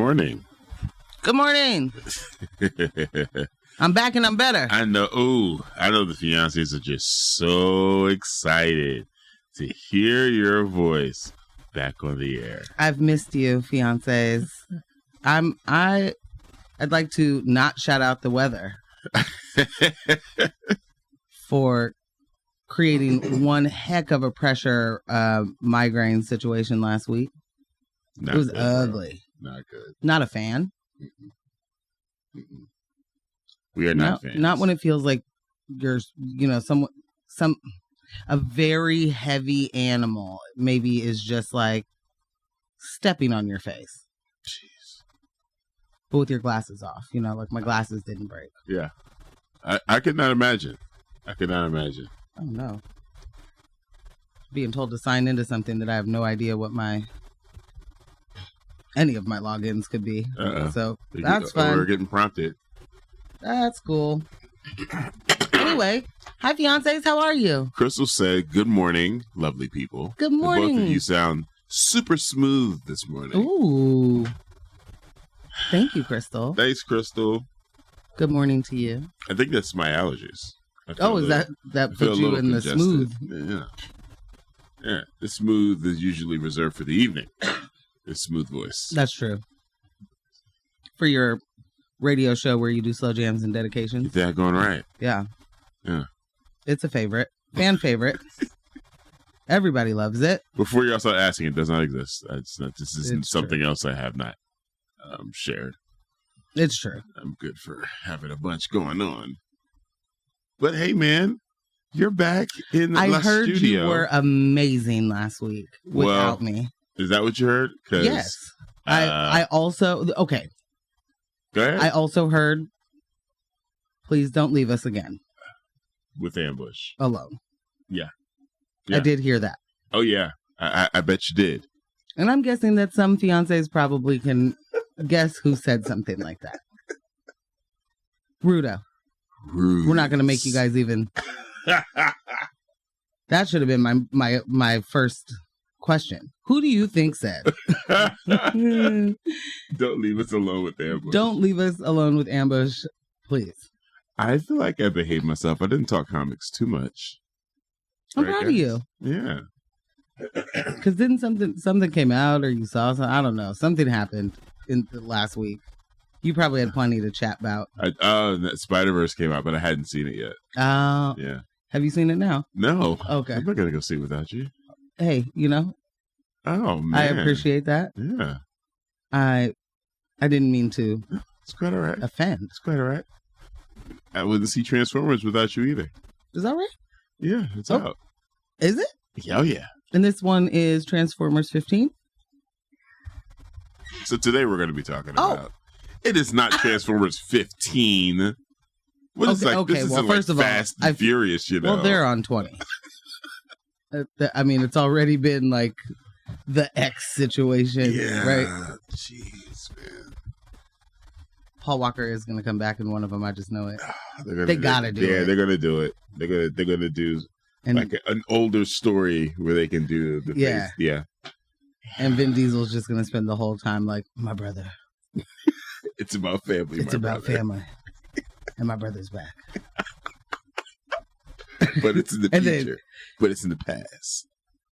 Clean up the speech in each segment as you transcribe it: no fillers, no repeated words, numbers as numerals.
morning. Good morning. I'm back and I'm better. I know. Ooh, I know the fiancés are just so excited to hear your voice back on the air. I've missed you, fiancés. I'd like to not shout out the weather for creating one heck of a pressure migraine situation last week. Not it was good, ugly. Bro. Not good. Not a fan. Mm-mm. We are not fans. Not when it feels like you're, a very heavy animal maybe is just like stepping on your face. Jeez. But with your glasses off, like my glasses didn't break. Yeah. I could not imagine. Oh, no. Being told to sign into something that I have no idea what any of my logins could be. So that's fun. We're getting prompted. That's cool. Anyway, hi, fiancés. How are you? Crystal said, good morning, lovely people. Good morning. And both of you sound super smooth this morning. Ooh. Thank you, Crystal. Thanks, Crystal. Good morning to you. I think that's my allergies. Is that put you in the smooth? Yeah. The smooth is usually reserved for the evening. The smooth voice. That's true. For your radio show where you do slow jams and dedications. Get that going right. Yeah. Yeah. It's a favorite. Fan favorite. Everybody loves it. Before y'all start asking, it does not exist. This isn't something else I have not shared. It's true. I'm good for having a bunch going on. But hey, man, you're back in the studio. I heard you were amazing last week without me. Is that what you heard? Yes. I also... Okay. Go ahead. I also heard, please don't leave us again. With ambush. Alone. Yeah. I did hear that. Oh, yeah. I bet you did. And I'm guessing that some fiancés probably can guess who said something like that. Rudo. We're not going to make you guys even... That should have been my first question. Who do you think said? Don't leave us alone with ambush. Don't leave us alone with ambush, please. I feel like I behaved myself. I didn't talk comics too much. I'm proud of you. Yeah. Because didn't something came out or you saw something? I don't know. Something happened in the last week. You probably had plenty to chat about. That Spider-Verse came out, but I hadn't seen it yet. Oh. Yeah. Have you seen it now? No. Okay. I'm not going to go see it without you. Hey, Oh, man. I appreciate that. Yeah. I didn't mean to. It's quite all right. Offend. It's quite all right. I wouldn't see Transformers without you either. Is that right? Yeah, it's out. Is it? Oh, yeah. And this one is Transformers 15? So today we're going to be talking about... It is not Transformers 15. What is this isn't first of all, Fast and Furious, Well, they're on 20. I mean, it's already been like the X situation, right? Jeez, man. Paul Walker is going to come back in one of them. I just know it. They gotta do it. Yeah, they're going to do it. They're going to do like an older story where they can do the face. Yeah. And Vin Diesel's just going to spend the whole time like, my brother. It's about family. It's about family. And my brother's back. But it's in the future. But it's in the past.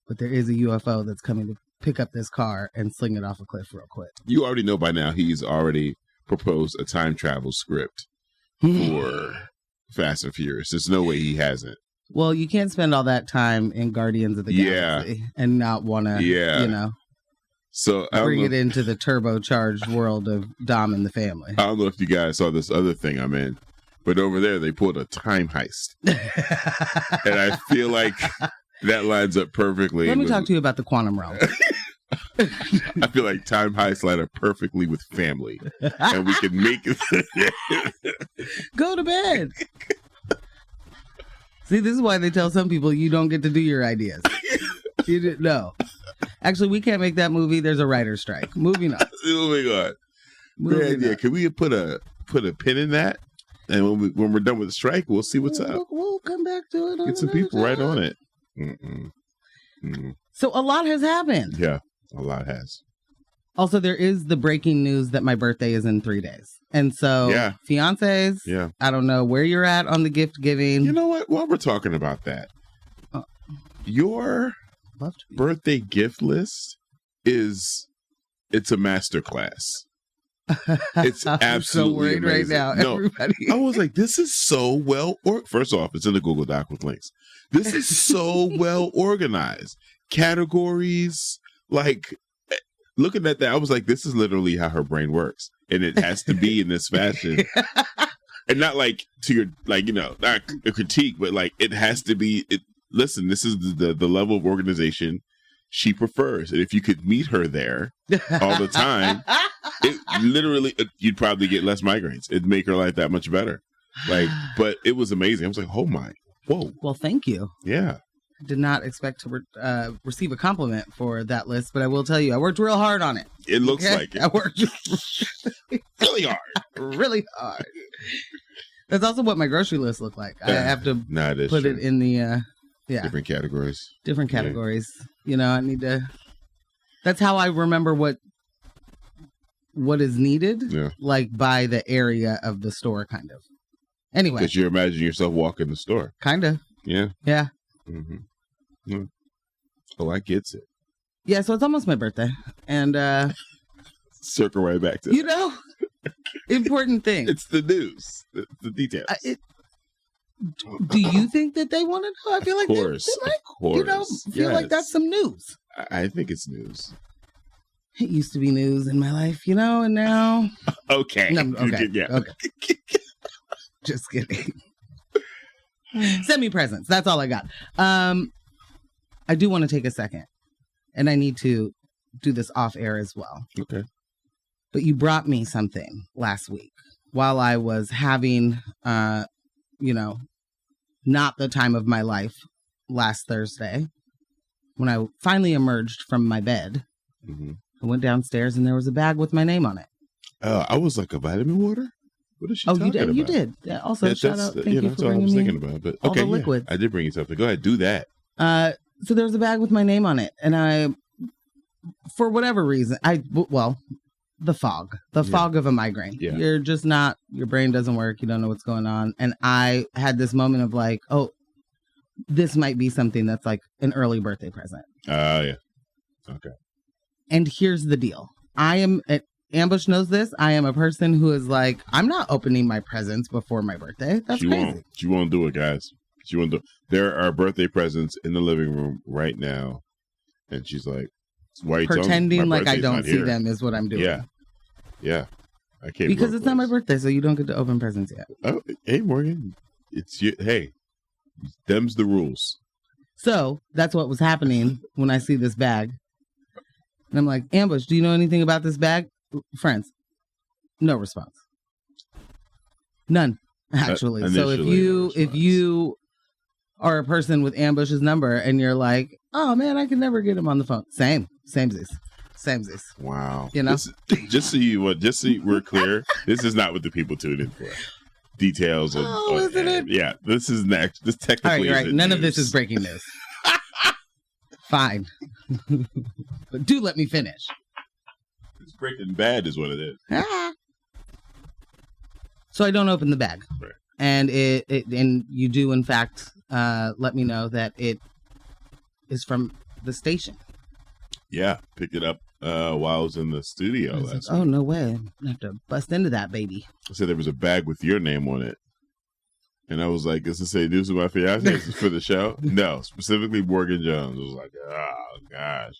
But there is a UFO that's coming to pick up this car and sling it off a cliff real quick. You already know by now he's already proposed a time travel script for Fast and Furious. There's no way he hasn't. Well, you can't spend all that time in Guardians of the Galaxy and not want to, So bring it into the turbocharged world of Dom and the family. I don't know if you guys saw this other thing I'm in, but over there they pulled a time heist. And I feel like that lines up perfectly. Let me talk to you about the quantum realm. I feel like time heists line up perfectly with family. And we can make it. Go to bed. See, this is why they tell some people you don't get to do your ideas. You didn't know. Actually, we can't make that movie. There's a writer's strike. Moving on. Moving on. Great idea. Can we put a pin in that? And when we're done with the strike, we'll see what's up. We'll come back to it. Get some people right on it. So a lot has happened. Yeah, a lot has. Also, there is the breaking news that my birthday is in 3 days. And so, fiancés, I don't know where you're at on the gift giving. You know what? While we're talking about that, your birthday gift list it's a masterclass. It's absolutely I'm so worried amazing. right now, everybody. I was like, this is so well first off, it's in the Google Doc with links. This is so well organized. Categories, like looking at that, I was like, this is literally how her brain works. And it has to be in this fashion. And not like to your, like, not a critique, but like it has to be. Listen, this is the level of organization she prefers. And if you could meet her there all the time, you'd probably get less migraines. It'd make her life that much better. Like, but it was amazing. I was like, oh my, whoa. Well, thank you. Yeah. I did not expect to receive a compliment for that list, but I will tell you, I worked real hard on it. It looks like it. I worked really hard. Really hard. That's also what my grocery list looked like. I have to put it in the different categories. Different categories. Yeah. I need to. That's how I remember what is needed. Yeah. Like by the area of the store, kind of. Anyway, because you imagine yourself walking the store. Kind of. Yeah. Yeah. Mm-hmm. Yeah. Oh, I gets it. Yeah, so it's almost my birthday, and circle right back to important thing. It's the news, the details. Do you think that they want to know? I feel like of course. Feel like that's some news. I think it's news. It used to be news in my life, and now. Okay. No, okay. Yeah. Okay. Just kidding. Send me presents. That's all I got. I do want to take a second, and I need to do this off air as well. Okay. But you brought me something last week while I was having, not the time of my life last Thursday, when I finally emerged from my bed. Mm-hmm. I went downstairs and there was a bag with my name on it. I was like, a vitamin water? What is she talking about? You did. Yeah, also, shout out. Thank you that's for what I was bringing thinking about. But okay, all the liquids. I did bring you something. Go ahead, do that. So there was a bag with my name on it, and I, for whatever reason, the fog of a migraine. Yeah. You're just not. Your brain doesn't work. You don't know what's going on, and I had this moment of like, oh, this might be something that's like an early birthday present. Yeah. Okay. And here's the deal. Ambush knows this. I am a person who is like, I'm not opening my presents before my birthday. That's crazy. She won't do it, guys. She won't do it. There are birthday presents in the living room right now. And she's like, why are you pretending like I don't see them is what I'm doing. Yeah. Yeah. I can't. Because it's not my birthday, so you don't get to open presents yet. Oh, hey, Morgan. Hey, them's the rules. So that's what was happening when I see this bag. And I'm like, Ambush, do you know anything about this bag? Friends, no response. None, actually. So if you are a person with Ambush's number and you're like, oh man, I can never get him on the phone. Samesies. Wow. Just so we're clear, this is not what the people tune in for. Details of isn't it? Yeah, this is next. This technically all right. None of this is breaking news. Fine. But do let me finish. It's Breaking Bad is what it is. So I don't open the bag. Right. And and you do in fact let me know that it is from the station. Yeah, picked it up while I was in the studio last week. Oh, no way. I have to bust into that baby. I said there was a bag with your name on it. And I was like, does it say news of my fiance? Is this for the show? No, specifically Morgan Jones. I was like, oh, gosh.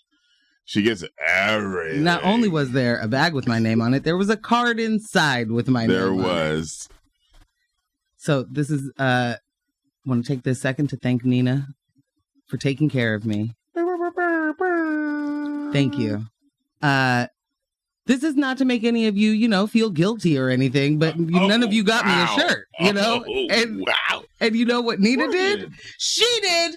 She gets everything. Not only was there a bag with my name on it, there was a card inside with my name on it. There was. So this is, I want to take this second to thank Nina for taking care of me. Thank you. This is not to make any of you, feel guilty or anything, but none of you got me a shirt, And you know what Nina did? She did.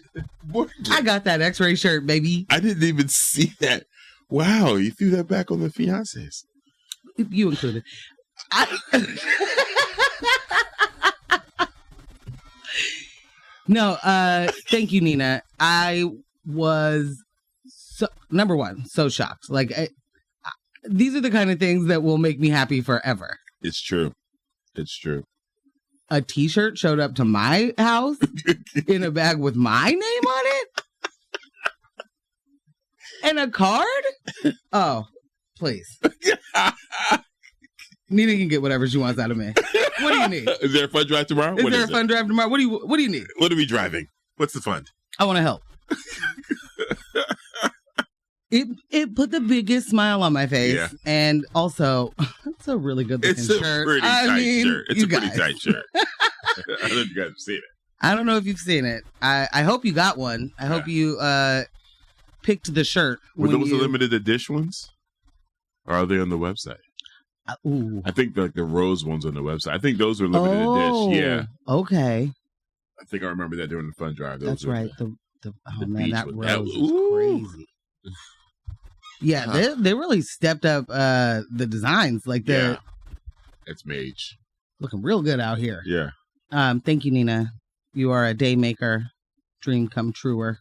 I got that X-ray shirt, baby. I didn't even see that. Wow, you threw that back on the fiancés. You included. No, thank you, Nina. I was number one, so shocked. Like these are the kind of things that will make me happy forever. It's true. It's true. A t-shirt showed up to my house in a bag with my name on it? And a card? Oh, please. Nina can get whatever she wants out of me. What do you need? Is there a fun drive tomorrow? Is there a fun drive tomorrow? What do you need? What are we driving? What's the fun? I want to help. It put the biggest smile on my face. Yeah. And also, it's a really good looking shirt. It's a pretty tight shirt. It's a pretty tight shirt. I don't know if you guys have seen it. I don't know if you've seen it. I hope you got one. I hope you picked the shirt. Were those the limited edition ones? Or are they on the website? Ooh. I think the rose ones on the website. I think those are limited edition. Yeah. Okay. I think I remember that during the fun drive. That's right. Oh man, that rose is crazy. Yeah, they really stepped up the designs. Like it's mage. Looking real good out here. Yeah. Thank you, Nina. You are a day maker, dream come truer.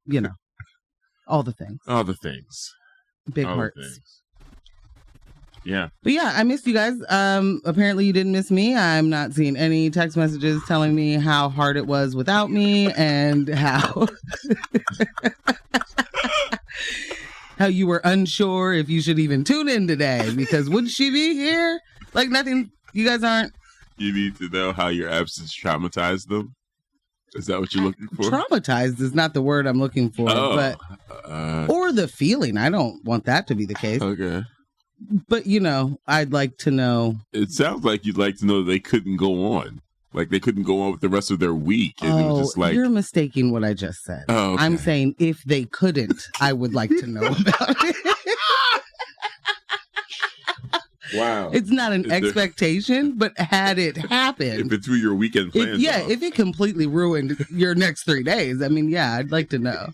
You know, all the things. All the things. Big all hearts. Things. Yeah. But yeah, I missed you guys. Apparently you didn't miss me. I'm not seeing any text messages telling me how hard it was without me and how how you were unsure if you should even tune in today because would she be here? Like nothing. You guys aren't. You need to know how your absence traumatized them. Is that what you're looking for? Traumatized is not the word I'm looking for, but or the feeling. I don't want that to be the case. Okay. But, you know, I'd like to know. It sounds like you'd like to know they couldn't go on. Like they couldn't go on with the rest of their week. And it was just like, you're mistaking what I just said. Oh, okay. I'm saying if they couldn't, I would like to know about it. Wow. It's not an expectation, but had it happened. If it threw your weekend plans off. If it completely ruined your next 3 days, I mean, yeah, I'd like to know.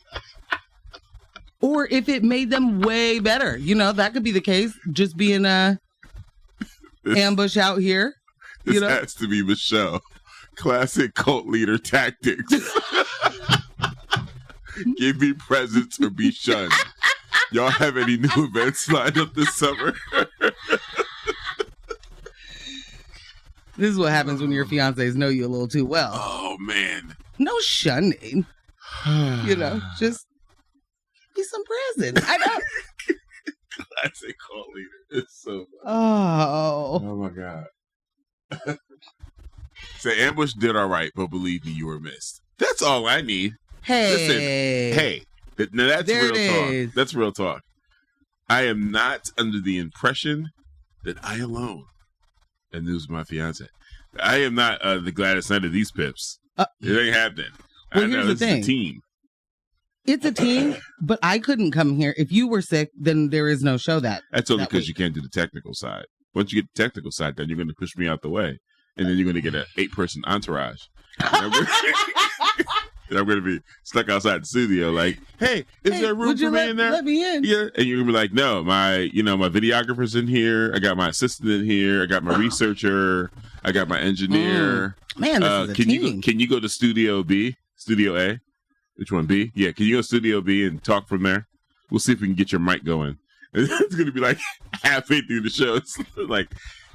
Or if it made them way better. You know, that could be the case. Just being ambush out here. This has to be Michelle. Classic cult leader tactics. Give me presents or be shunned. Y'all have any new events lined up this summer? This is what happens when your fiancés know you a little too well. Oh, man. No shunning. You know, just be some presents. I know. Classic cult leader. It's so funny. Oh my God. So ambush did all right, but believe me, you were missed. That's all I need. Hey. Listen, hey. Now that's there real talk. That's real talk. I am not under the impression that I alone and this is my fiance. I am not the Gladys Knight of these pips. It ain't happening. Well, I know here's the thing. It's a team. It's a team, but I couldn't come here. If you were sick, then there is no show that. That's only because you can't do the technical side. Once you get the technical side, then you're going to push me out the way. And then you're going to get an 8-person entourage. And I'm going to be stuck outside the studio like, hey, is there room for me in there? Let me in. Yeah. And you're going to be like, no, my videographer's in here. I got my assistant in here. I got my researcher. I got my engineer. Man, this is a team. Can you go to Studio B? Studio A? Which one? B? Yeah. Can you go to Studio B and talk from there? We'll see if we can get your mic going. It's going to be like halfway through the show. It's like,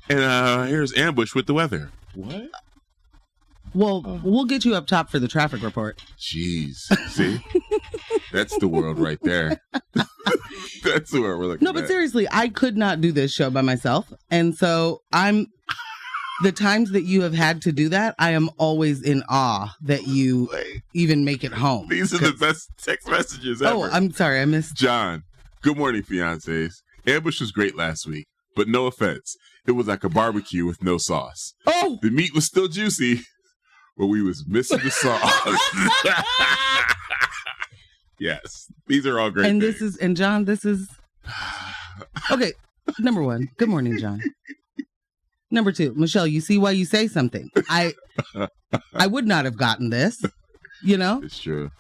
and here's Ambush with the weather. What? Well, we'll get you up top for the traffic report. Jeez. See? That's the world right there. That's the world we're looking at. No, but seriously, I could not do this show by myself. And so the times that you have had to do that, I am always in awe that you even make it home. These are the best text messages ever. Oh, I'm sorry. I missed. John, good morning, fiancés. Ambush was great last week, but no offense. It was like a barbecue with no sauce. Oh! The meat was still juicy, but we was missing the sauce. Yes. These are all great and things. John, this is... Okay, number 1, good morning, John. Number 2, Michelle, you see why you say something. I would not have gotten this, you know? It's true.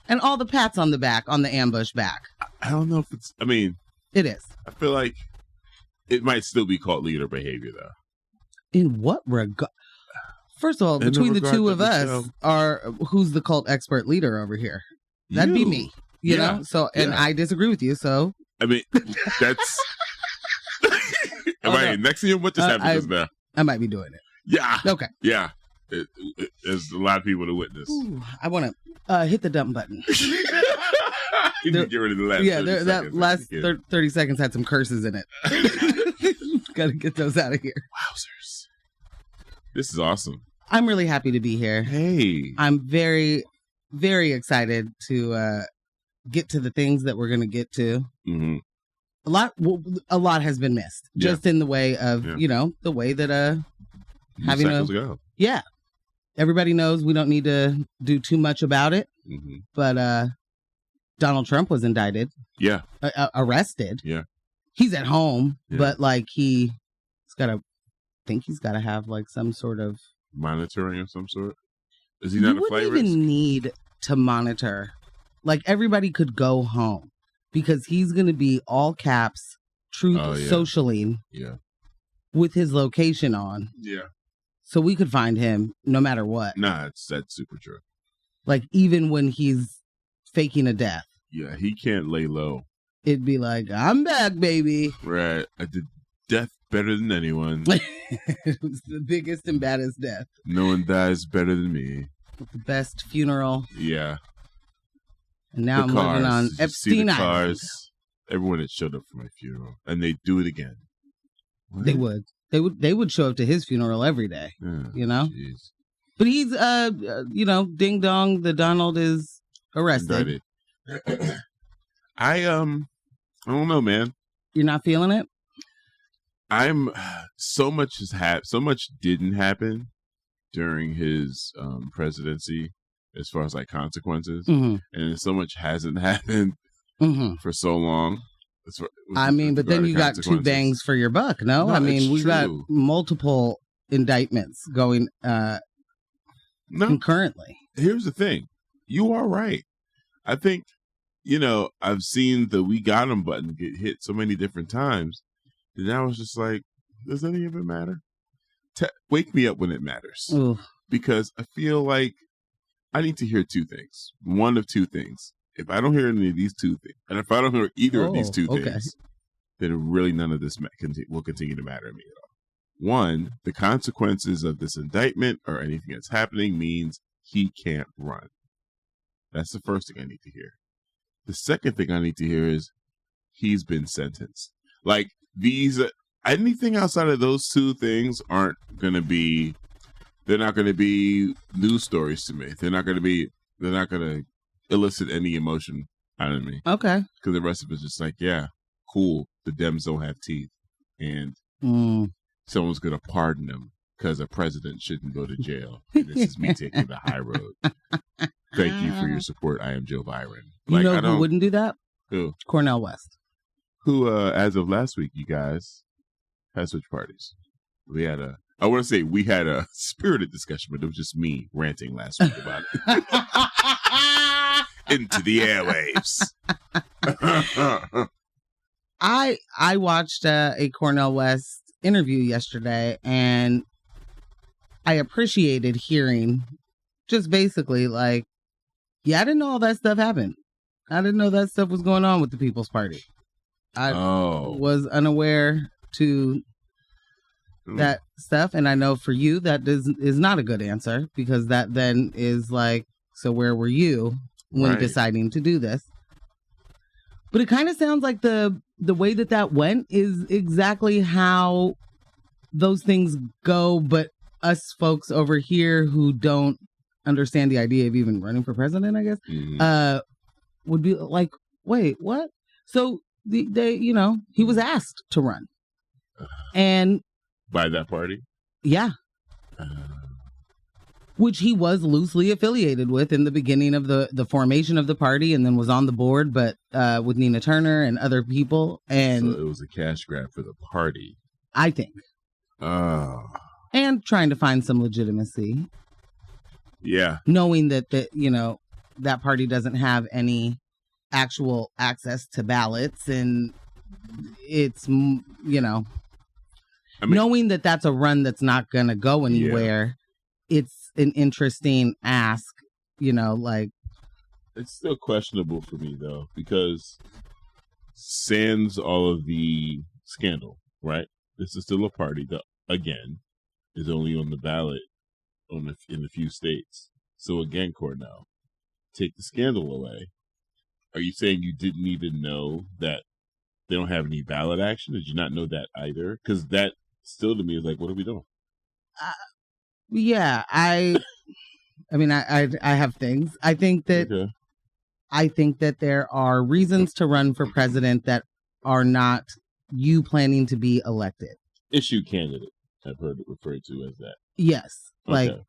And all the pats on the back, on the ambush back. I don't know if it's... I mean... It is. I feel like it might still be called leader behavior, though. In what regard? First of all, between the two of us, who's the cult expert leader over here? That'd be me, you know? So, and I disagree with you, so I mean, that's. Next thing you know, what just happened just now? I might be doing it. Yeah. Okay. Yeah. There's a lot of people to witness. Ooh, I want to hit the dump button. You can get rid of the last 30 seconds. That last 30 seconds had some curses in it. Got to get those out of here. Wowzers. This is awesome. I'm really happy to be here. Hey. I'm very, very excited to get to the things that we're going to get to. Mm-hmm. A lot has been missed, just in the way of, the way that having go. Yeah. Everybody knows we don't need to do too much about it. Mm-hmm. But Donald Trump was indicted. Yeah. Arrested. Yeah. He's at home, but like he's got to have like some sort of monitoring of some sort. Is he not a flight risk? You wouldn't even need to monitor. Like everybody could go home because he's going to be all caps, truth socially. Yeah. With his location on. Yeah. So we could find him no matter what. Nah, that's super true. Like even when he's faking a death. Yeah, he can't lay low. It'd be like, I'm back, baby. Right. I did death better than anyone. It was the biggest and baddest death. No one dies better than me. With the best funeral. Yeah. And now I'm living on Epstein Island. Everyone that showed up for my funeral. And they do it again. What? They would show up to his funeral every day. Yeah, Geez. But he's ding dong, the Donald is arrested. I don't know, man. You're not feeling it? I'm so much didn't happen during his presidency as far as like consequences, and so much hasn't happened for so long. But then you got two bangs for your buck. No, I mean we got multiple indictments going concurrently. Here's the thing: you are right. I think I've seen the "we got him" button get hit so many different times. And I was just like, does any of it matter? Wake me up when it matters. Ooh. Because I feel like I need to hear two things. One of two things. If I don't hear any of these two things, and if I don't hear either of these two things, then really none of this will continue to matter to me at all. One, the consequences of this indictment or anything that's happening means he can't run. That's the first thing I need to hear. The second thing I need to hear is he's been sentenced. Like, anything outside of those two things they're not going to be news stories to me. They're not going to elicit any emotion out of me. Okay. Because the rest of it's just like, yeah, cool. The Dems don't have teeth. And someone's going to pardon them because a president shouldn't go to jail. And this is me taking the high road. Thank you for your support. I am Joe Byron. Like, who wouldn't do that? Who? Cornel West. Who, as of last week, you guys had switch parties. We had a spirited discussion, but it was just me ranting last week about it. Into the airwaves. I watched a Cornel West interview yesterday, and I appreciated hearing just basically like, I didn't know all that stuff happened. I didn't know that stuff was going on with the People's Party. I was unaware to that stuff, and I know for you that is not a good answer, because that then is like, so where were you when deciding to do this? But it kind of sounds like the way that went is exactly how those things go, but us folks over here who don't understand the idea of even running for president, I guess, would be like, wait, what? So he was asked to run, and by that party, which he was loosely affiliated with in the beginning of the formation of the party, and then was on the board, but with Nina Turner and other people, and so it was a cash grab for the party, I think. And trying to find some legitimacy. Yeah, knowing that that party doesn't have any actual access to ballots, and it's knowing that that's a run that's not going to go anywhere. It's an interesting ask, like. It's still questionable for me though, because sans all of the scandal, right? This is still a party that, again, is only on the ballot in a few states. So again, Cornell, take the scandal away. Are you saying you didn't even know that they don't have any ballot action? Did you not know that either? Because that still to me is like, what are we doing? Yeah, I mean, I have things. I think that there are reasons to run for president that are not you planning to be elected. Issue candidate, I've heard it referred to as that. Yes, Okay. like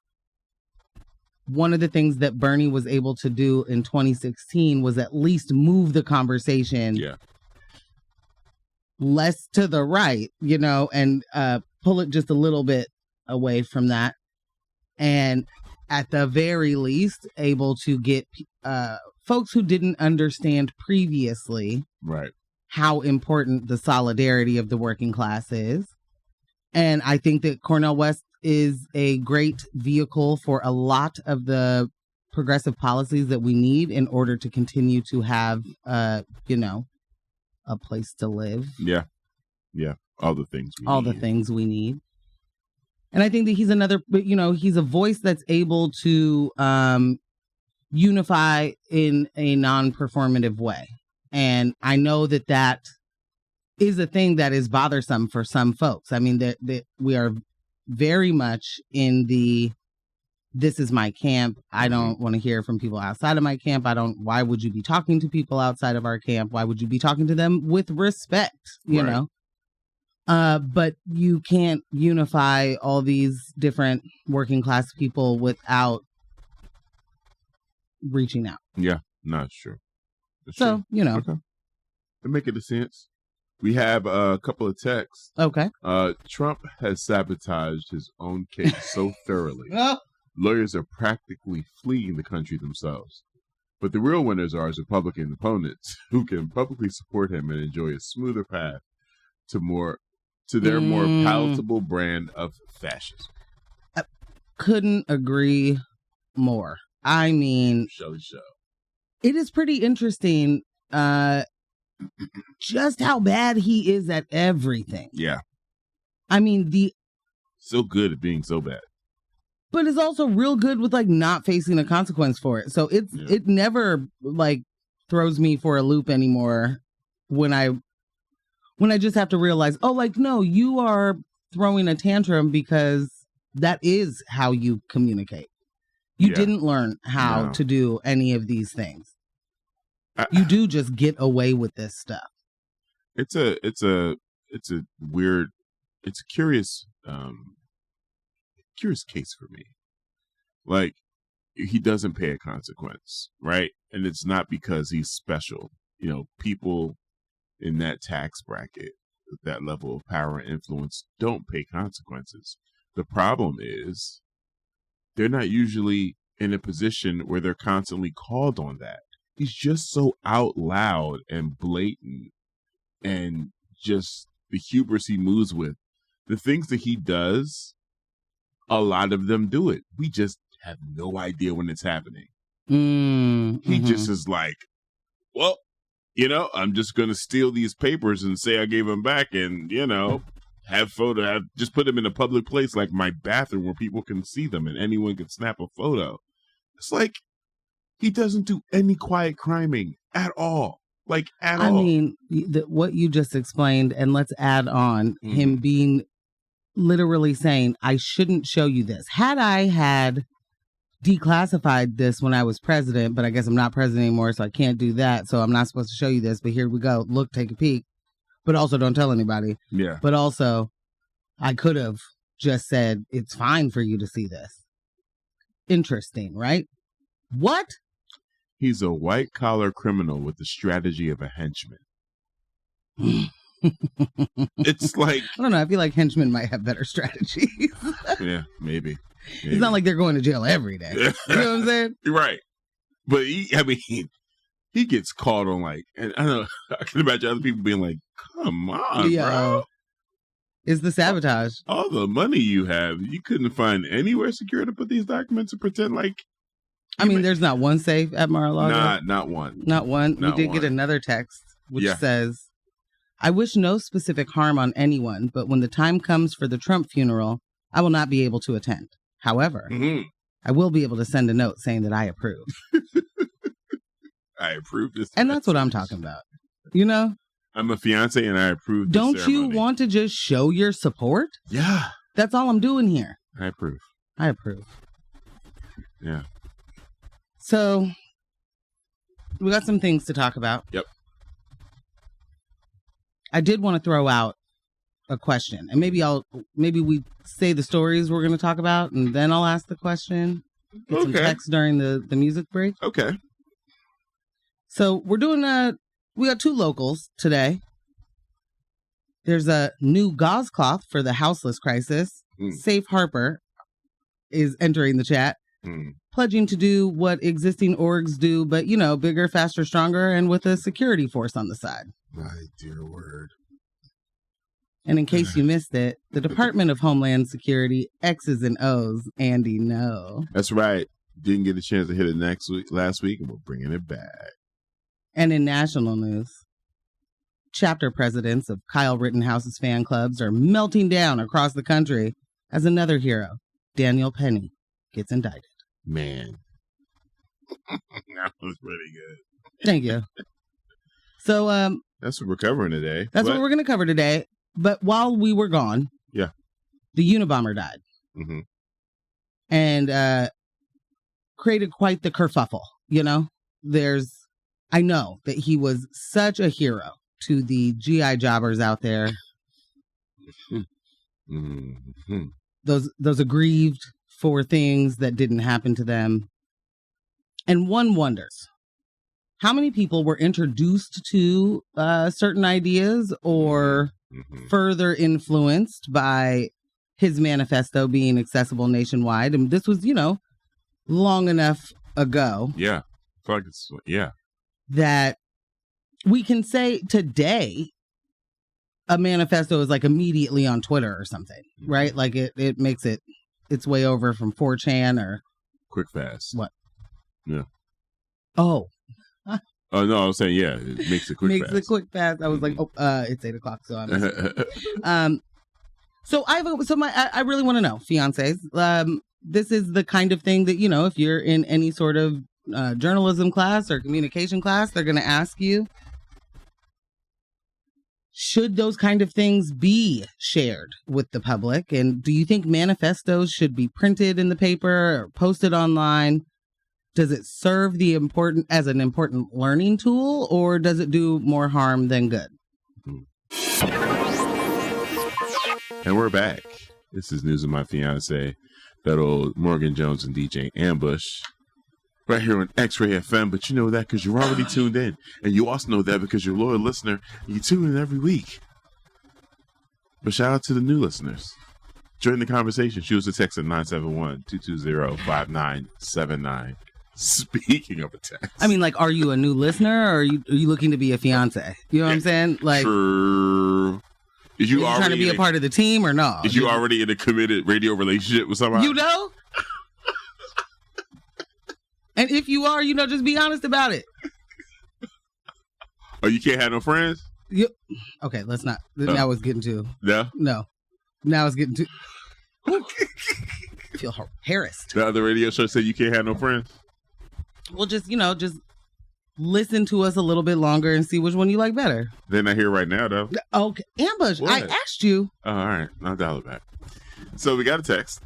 one of the things that Bernie was able to do in 2016 was at least move the conversation less to the right, and pull it just a little bit away from that. And at the very least, able to get folks who didn't understand previously how important the solidarity of the working class is. And I think that Cornel West is a great vehicle for a lot of the progressive policies that we need in order to continue to have, a place to live. Yeah. All the things we need. And I think that he's he's a voice that's able to unify in a non-performative way. And I know that is a thing that is bothersome for some folks. I mean, that we are very much in this is my camp. I don't want to hear from people outside of my camp. Why would you be talking to people outside of our camp? Why would you be talking to them with respect, you know? But you can't unify all these different working class people without reaching out. Yeah, no, it's true. So, Okay. To make it a sense, we have a couple of texts. Okay. Trump has sabotaged his own case so thoroughly. Lawyers are practically fleeing the country themselves. But the real winners are his Republican opponents, who can publicly support him and enjoy a smoother path to their more palatable brand of fascism. I couldn't agree more. I mean, it is pretty interesting just how bad he is at everything. Yeah. I mean, so good at being so bad. But it's also real good with like not facing a consequence for it. So it never like throws me for a loop anymore when I just have to realize, no, you are throwing a tantrum because that is how you communicate. You didn't learn how to do any of these things. You do just get away with this stuff. It's a curious case for me. Like, he doesn't pay a consequence, right? And it's not because he's special. People in that tax bracket, that level of power and influence, don't pay consequences. The problem is they're not usually in a position where they're constantly called on that. He's just so out loud and blatant, and just the hubris he moves with. The things that he does, a lot of them do it. We just have no idea when it's happening. He just is like, well, I'm just going to steal these papers and say I gave them back and, just put them in a public place like my bathroom where people can see them and anyone can snap a photo. It's like he doesn't do any quiet criming at all. Like, at all. I mean, what you just explained, and let's add on him being literally saying, I shouldn't show you this. Had I had declassified this when I was president, but I guess I'm not president anymore, so I can't do that. So I'm not supposed to show you this, but here we go. Look, take a peek. But also don't tell anybody. Yeah. But also, I could have just said, it's fine for you to see this. Interesting, right? What? He's a white-collar criminal with the strategy of a henchman. It's like... I don't know. I feel like henchmen might have better strategies. Yeah, maybe. It's not like they're going to jail every day. You know what I'm saying? Right. But he gets caught on and I don't know, I can imagine other people being like, come on, bro. It's the sabotage. All the money you have, you couldn't find anywhere secure to put these documents and pretend like... I mean, there's not one safe at Mar-a-Lago. Not one. Not one. We did get another text which says, I wish no specific harm on anyone, but when the time comes for the Trump funeral, I will not be able to attend. However, I will be able to send a note saying that I approve. I approve this. And that's what I'm talking about. You know? I'm a fiance and I approve this Don't ceremony. you want to just show your support? Yeah. That's all I'm doing here. I approve. I approve. Yeah. So, we got some things to talk about. Yep. I did want to throw out a question, and maybe we say the stories we're going to talk about, and then I'll ask the question. Get some text during the music break. Okay. So we're doing we got 2 locals today. There's a new Gauze Cloth for the houseless crisis. Safe Harper is entering the chat, pledging to do what existing orgs do, but, you know, bigger, faster, stronger, and with a security force on the side. My dear word. And in case you missed it, the Department of Homeland Security, X's and O's, Andy, no. That's right. Didn't get a chance to hit it last week, and we're bringing it back. And in national news, chapter presidents of Kyle Rittenhouse's fan clubs are melting down across the country as another hero, Daniel Penny, gets indicted. Man. That was pretty good. Thank you. So, that's what we're covering today. That's what we're going to cover today. But while we were gone, the Unabomber died. And created quite the kerfuffle, you know? I know that he was such a hero to the GI jobbers out there. Those aggrieved for things that didn't happen to them. And one wonders, how many people were introduced to certain ideas or further influenced by his manifesto being accessible nationwide? And this was, you know, long enough ago. Yeah. I feel like it's, that we can say today a manifesto is like immediately on Twitter or something, right? Like it makes its way over from 4chan or quick fast. What? Yeah. Oh. Oh no, I was saying it makes it quick fast. Makes it quick fast. I was like, it's 8:00, so I'm I really want to know, fiancés. This is the kind of thing that, you know, if you're in any sort of journalism class or communication class, they're going to ask you, should those kind of things be shared with the public? And do you think manifestos should be printed in the paper or posted online? Does it serve as an important learning tool, or does it do more harm than good? And we're back. This is News of My Fiancé. That old Morgan Jones and DJ Ambush. Right here on X-Ray FM, but you know that because you're already tuned in. And you also know that because you're a loyal listener. You tune in every week. But shout out to the new listeners. Join the conversation. Shoot us a text at 971-220-5979. Speaking of a text. I mean, like, are you a new listener or are you looking to be a fiance? You know what I'm saying? Like, sure. Is you already trying to be a part of the team or no? Is you already in a committed radio relationship with somebody? You know? And if you are, you know, just be honest about it. Oh, you can't have no friends? Okay, let's not. Now it's getting too. No? No. Now it's getting too. I feel harassed. The other radio show said you can't have no friends? Well, just listen to us a little bit longer and see which one you like better. They're not here right now, though. Okay. Ambush, what? I asked you. Oh, all right. I'll dial it back. So we got a text.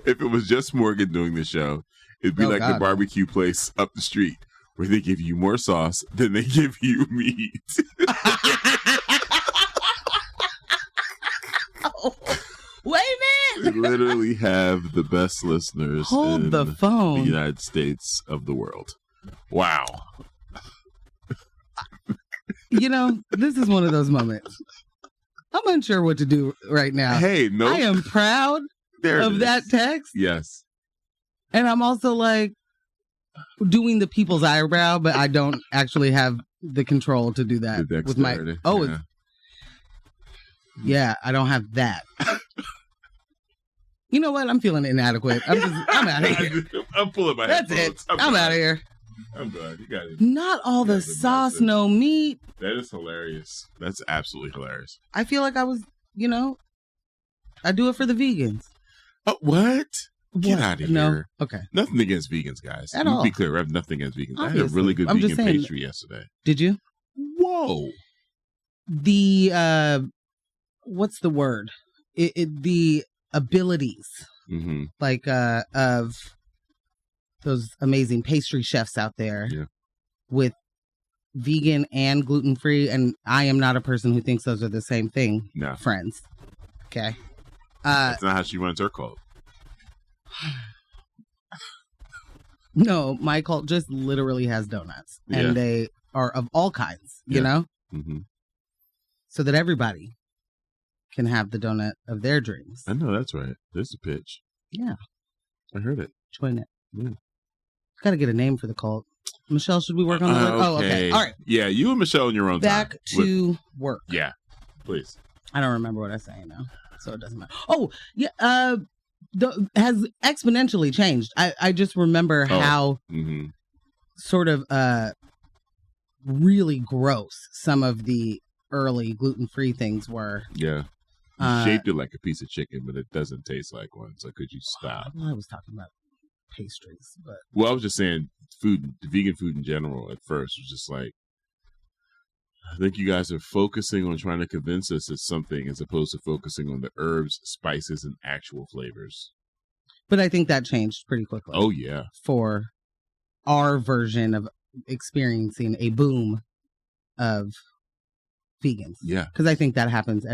If it was just Morgan doing the show, it'd be the barbecue place up the street where they give you more sauce than they give you meat. Wait a minute. We literally have the best listeners in the phone. The United States of the world. Wow. You know, this is one of those moments. I'm unsure what to do right now. Hey, no. I am proud of that text. Yes. And I'm also like doing the people's eyebrow, but I don't actually have the control to do that with my. Oh, yeah, I don't have that. You know what? I'm feeling inadequate. I'm out of here. I'm pulling my That's headphones. it. I'm out of here. I'm glad you got it. Not all the sauce, no meat. That is hilarious. That's absolutely hilarious. I feel like I was, I do it for the vegans. Oh, what? Get out of No? here. Okay. Nothing against vegans, guys. At all. Be clear, I have nothing against vegans. Obviously. I had a really good vegan pastry yesterday. Did you? Whoa. The, what's the word? The abilities, like, of those amazing pastry chefs out there with vegan and gluten-free. And I am not a person who thinks those are the same thing. No. Friends. Okay. That's not how she runs her cult. No, my cult just literally has donuts, and they are of all kinds, you know, so that everybody can have the donut of their dreams. I know, that's right. There's a pitch. Yeah, I heard it. Join it. Yeah. Got to get a name for the cult. Michelle, should we work on that? Oh, okay. All right. Yeah, you and Michelle in your own Back time. to work. Yeah, please. I don't remember what I was saying now, so it doesn't matter. Oh, yeah. Has exponentially changed. I just remember how sort of really gross some of the early gluten-free things were. Yeah. You shaped it like a piece of chicken, but it doesn't taste like one. So could you stop? Well, I was talking about pastries, but I was just saying vegan food in general at first was just like, I think you guys are focusing on trying to convince us it's something as opposed to focusing on the herbs, spices, and actual flavors. But I think that changed pretty quickly. Oh, yeah. For our version of experiencing a boom of vegans. Yeah. Because I think that happens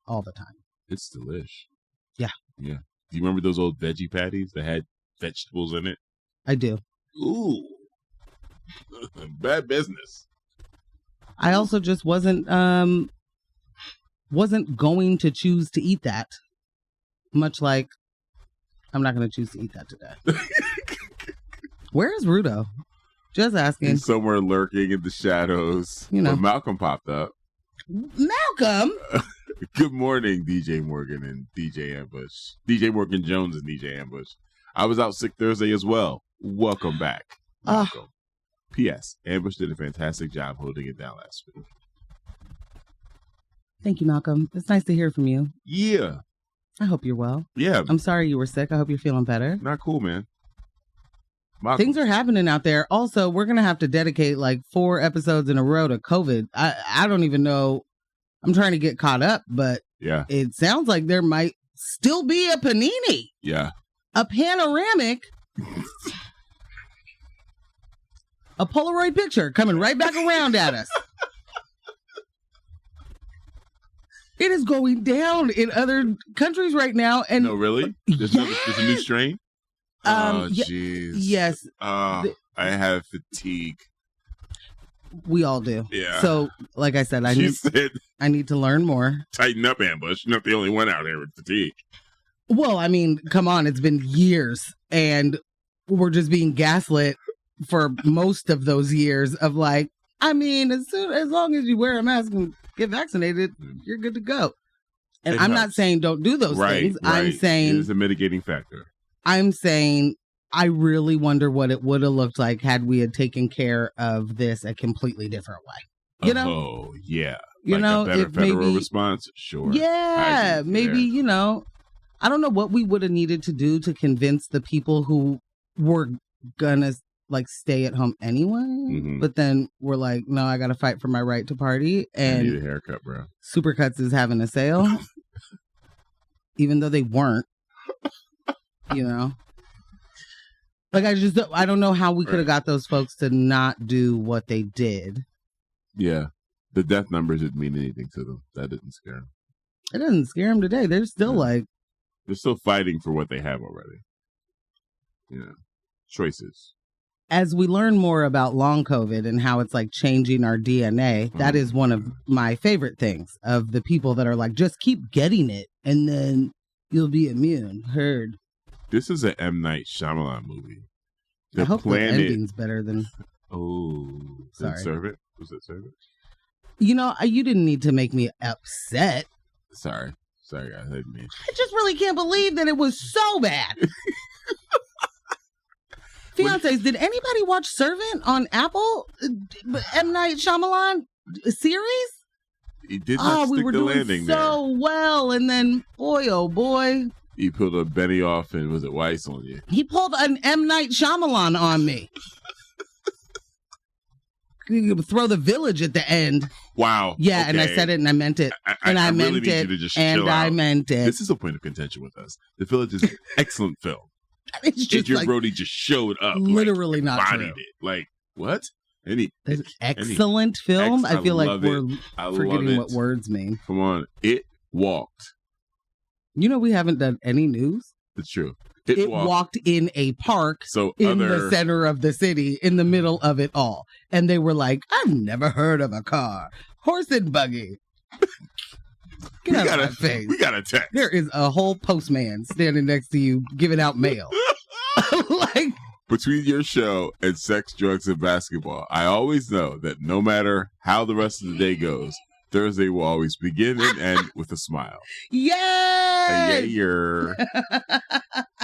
all the time. It's delish. Yeah. Yeah. Do you remember those old veggie patties that had vegetables in it? I do. Ooh. Bad business. I also just wasn't going to choose to eat that. Much like I'm not going to choose to eat that today. Where is Rudo? Just asking. He's somewhere lurking in the shadows. But Malcolm popped up. Malcolm? Good morning, DJ Morgan and DJ Ambush. DJ Morgan Jones and DJ Ambush. I was out sick Thursday as well. Welcome back, Malcolm. P.S. Ambush did a fantastic job holding it down last week. Thank you, Malcolm. It's nice to hear from you. Yeah. I hope you're well. Yeah. I'm sorry you were sick. I hope you're feeling better. Not cool, man. Malcolm. Things are happening out there. Also, we're going to have to dedicate like 4 episodes in a row to COVID. I don't even know. I'm trying to get caught up, but it sounds like there might still be a panini. Yeah. A panoramic. A Polaroid picture coming right back around at us. It is going down in other countries right now. And no, really? There's a new strain? Oh, jeez. Yes. I have fatigue. We all do. Yeah. So, like I said, I need to learn more. Tighten up, Ambush. You're not the only one out here with fatigue. Well, I mean, come on. It's been years. And we're just being gaslit for most of those years of like, I mean, as long as you wear a mask and get vaccinated, you're good to go. And I'm not saying don't do those things. Right. I'm saying it is a mitigating factor. I'm saying I really wonder what it would have looked like had we had taken care of this a completely different way. You know? Oh, yeah. You know, a better if federal maybe, response? Sure. Yeah. Maybe, I don't know what we would have needed to do to convince the people who were gonna like stay at home anyway, but then we're like, no, I gotta fight for my right to party. And I need a haircut, bro. Supercuts is having a sale, even though they weren't. Like I don't know how we could have got those folks to not do what they did. Yeah, the death numbers didn't mean anything to them. That didn't scare them. It doesn't scare them today. They're still they're still fighting for what they have already. Choices. As we learn more about long COVID and how it's like changing our DNA, that is one of my favorite things of the people that are like, just keep getting it and then you'll be immune. Heard. This is an M. Night Shyamalan movie. I hope the ending's better than... Oh. Sorry. Servant? Was it Servant? You didn't need to make me upset. Sorry, guys. I didn't mean. I just really can't believe that it was so bad. Fiancés. Did anybody watch Servant on Apple? M. Night Shyamalan series? He did not we stick were the doing landing so there. well, and then boy, oh boy, He pulled a Benny off and was it Weiss on you? he pulled an M. Night Shyamalan on me. Throw the village at the end. Wow. Yeah, okay. and I said it and I meant it. I meant really need it. you to just and chill I out. meant it. This is a point of contention with us. The Village is an excellent film. It's just Adrian like, Brody just showed up. literally like, not bodied true. it. Like, what? That's an excellent film. I feel like we're forgetting what words mean. Come on. It walked. You know, we haven't done any news. It's true. It walked in a park in the center of the city, in the middle of it all. And they were like, I've never heard of a car. Horse and buggy. Get out of my face. We got a text. There is a whole postman standing next to you giving out mail. Like, between your show and sex, drugs, and basketball, I always know that no matter how the rest of the day goes, Thursday will always begin and end with a smile. Yay! Yayer.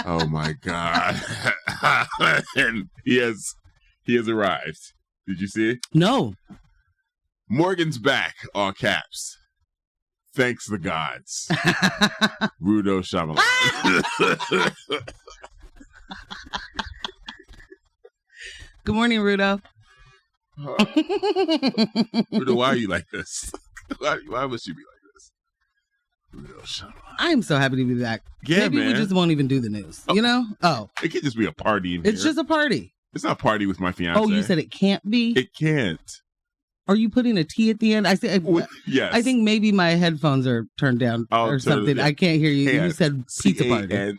Oh my God. And he has arrived. Did you see it? No. Morgan's back, all caps. Thanks the gods. Rudo Shyamalan. Good morning, Rudo. Rudo, why are you like this? Why must you be like this? Rudo Shyamalan. I am so happy to be back. Yeah, Maybe man. we just won't even do the news. Oh. You know? Oh. It could just be a party in It's here. just a party. It's not a party with my fiance. Oh, you said it can't be? It can't. Are you putting a T at the end? Yes. I think maybe my headphones are turned down or something. I can't hear you. You said pizza party.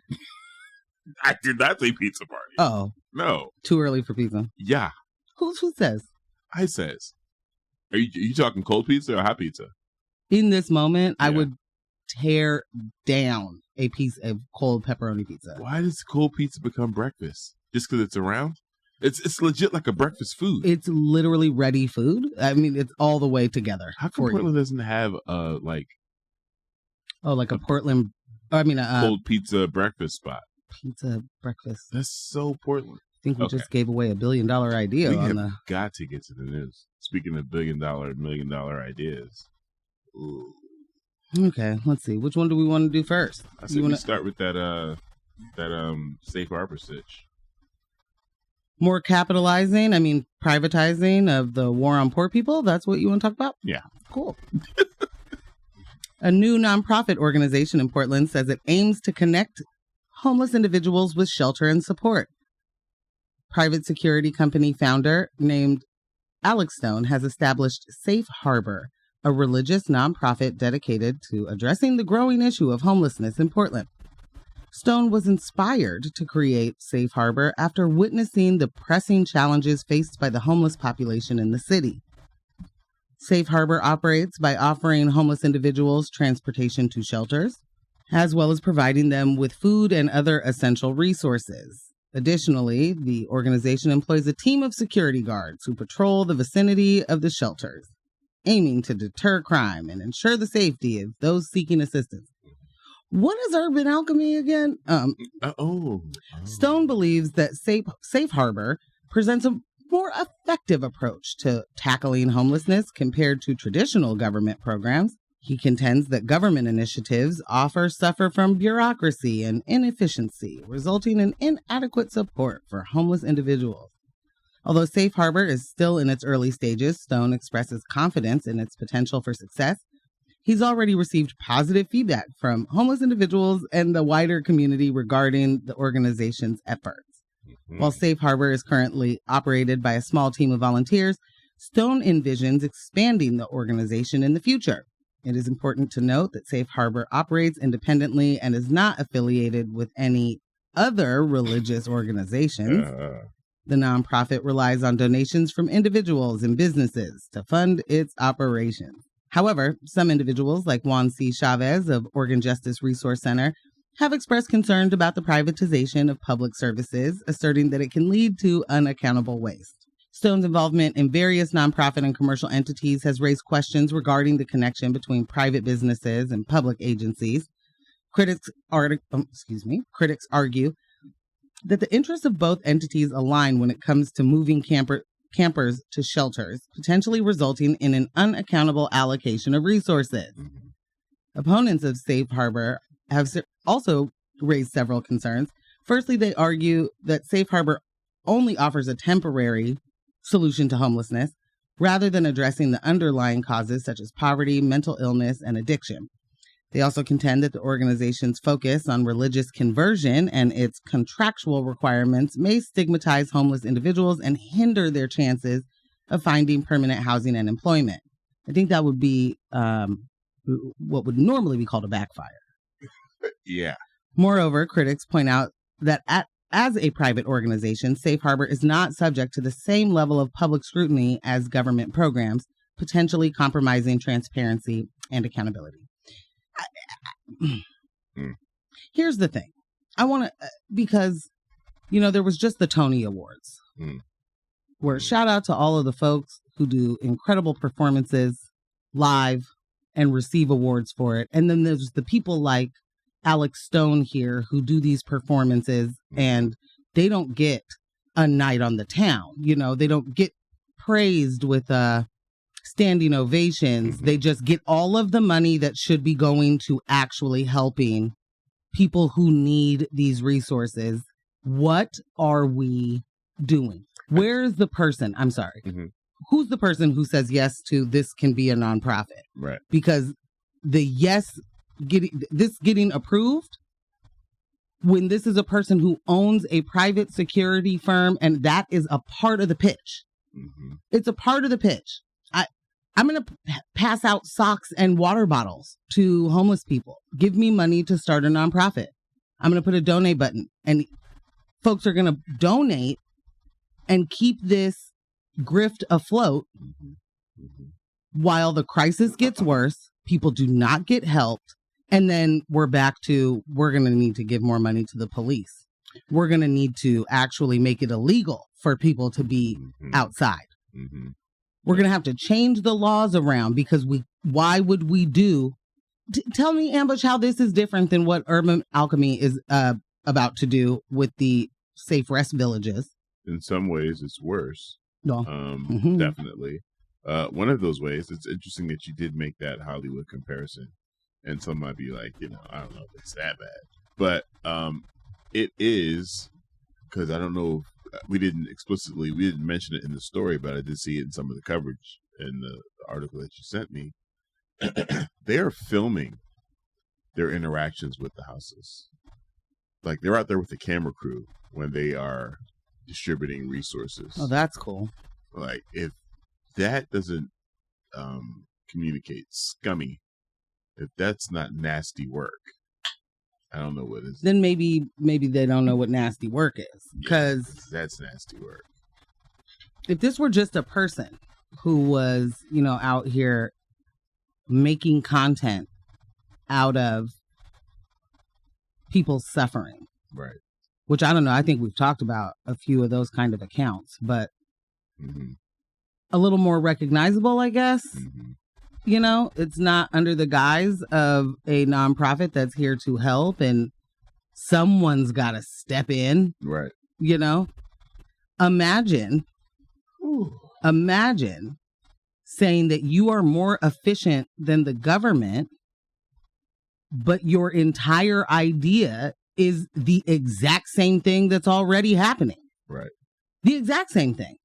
I did not say pizza party. Oh. No. Too early for pizza. Yeah. Who says? I says. Are you talking cold pizza or hot pizza? In this moment, I would tear down a piece of cold pepperoni pizza. Why does cold pizza become breakfast? Just because it's around? It's legit like a breakfast food. It's literally ready food. I mean, it's all the way together. How come Portland doesn't have a Portland? I mean, cold pizza breakfast spot. Pizza breakfast. That's so Portland. I think we just gave away $1 billion idea. Got to get to the news. Speaking of $1 million ideas. Ooh. Okay, let's see. Which one do we want to do first? I think we start with that safe harbor stitch. More privatizing of the war on poor people? That's what you want to talk about? Yeah. Cool. A new nonprofit organization in Portland says it aims to connect homeless individuals with shelter and support. Private security company founder named Alex Stone has established Safe Harbor, a religious nonprofit dedicated to addressing the growing issue of homelessness in Portland. Stone was inspired to create Safe Harbor after witnessing the pressing challenges faced by the homeless population in the city. Safe Harbor operates by offering homeless individuals transportation to shelters, as well as providing them with food and other essential resources. Additionally, the organization employs a team of security guards who patrol the vicinity of the shelters, aiming to deter crime and ensure the safety of those seeking assistance. What is urban alchemy again? Stone believes that Safe Harbor presents a more effective approach to tackling homelessness compared to traditional government programs. He contends that government initiatives suffer from bureaucracy and inefficiency, resulting in inadequate support for homeless individuals. Although Safe Harbor is still in its early stages, Stone expresses confidence in its potential for success. He's already received positive feedback from homeless individuals and the wider community regarding the organization's efforts. Mm-hmm. While Safe Harbor is currently operated by a small team of volunteers, Stone envisions expanding the organization in the future. It is important to note that Safe Harbor operates independently and is not affiliated with any other religious organizations. The nonprofit relies on donations from individuals and businesses to fund its operations. However, some individuals, like Juan C. Chavez of Oregon Justice Resource Center, have expressed concerns about the privatization of public services, asserting that it can lead to unaccountable waste. Stone's involvement in various nonprofit and commercial entities has raised questions regarding the connection between private businesses and public agencies. Critics argue that the interests of both entities align when it comes to moving campers to shelters, potentially resulting in an unaccountable allocation of resources. Opponents of Safe Harbor have also raised several concerns. Firstly, they argue that Safe Harbor only offers a temporary solution to homelessness rather than addressing the underlying causes such as poverty, mental illness, and addiction. They also contend that the organization's focus on religious conversion and its contractual requirements may stigmatize homeless individuals and hinder their chances of finding permanent housing and employment. I think that would be what would normally be called a backfire. Yeah. Moreover, critics point out that as a private organization, Safe Harbor is not subject to the same level of public scrutiny as government programs, potentially compromising transparency and accountability. Here's the thing. I want to, because, there was just the Tony Awards, where shout out to all of the folks who do incredible performances live and receive awards for it. And then there's the people like Alex Stone here who do these performances and they don't get a night on the town. They don't get praised with standing ovations. They just get all of the money that should be going to actually helping people who need these resources. What are we doing? Where's the person? I'm sorry. Who's the person who says yes to this can be a nonprofit? Right. Because the getting approved when this is a person who owns a private security firm, and that is a part of the pitch. It's a part of the pitch. I'm going to pass out socks and water bottles to homeless people. Give me money to start a nonprofit. I'm going to put a donate button, and folks are going to donate and keep this grift afloat while the crisis gets worse. People do not get helped. And then we're back to, we're going to need to give more money to the police. We're going to need to actually make it illegal for people to be outside. We're going to have to change the laws around because why would we do? Tell me, Ambush, how this is different than what Urban Alchemy is about to do with the safe rest villages. In some ways, it's worse. No. Definitely. One of those ways, it's interesting that you did make that Hollywood comparison. And some might be like, I don't know if it's that bad. But it is, because I don't know, we didn't mention it in the story, but I did see it in some of the coverage in the article that you sent me. They are filming their interactions with the houseless. Like, they're out there with the camera crew when they are distributing resources. Oh, that's cool. Like, if that doesn't communicate scummy, if that's not nasty work, I don't know what is. Then maybe they don't know what nasty work is, because that's nasty work. If this were just a person who was, out here making content out of people's suffering, right? Which I don't know. I think we've talked about a few of those kind of accounts, but a little more recognizable, I guess. It's not under the guise of a nonprofit that's here to help, and someone's got to step in. Right. Imagine saying that you are more efficient than the government, but your entire idea is the exact same thing that's already happening. Right. The exact same thing.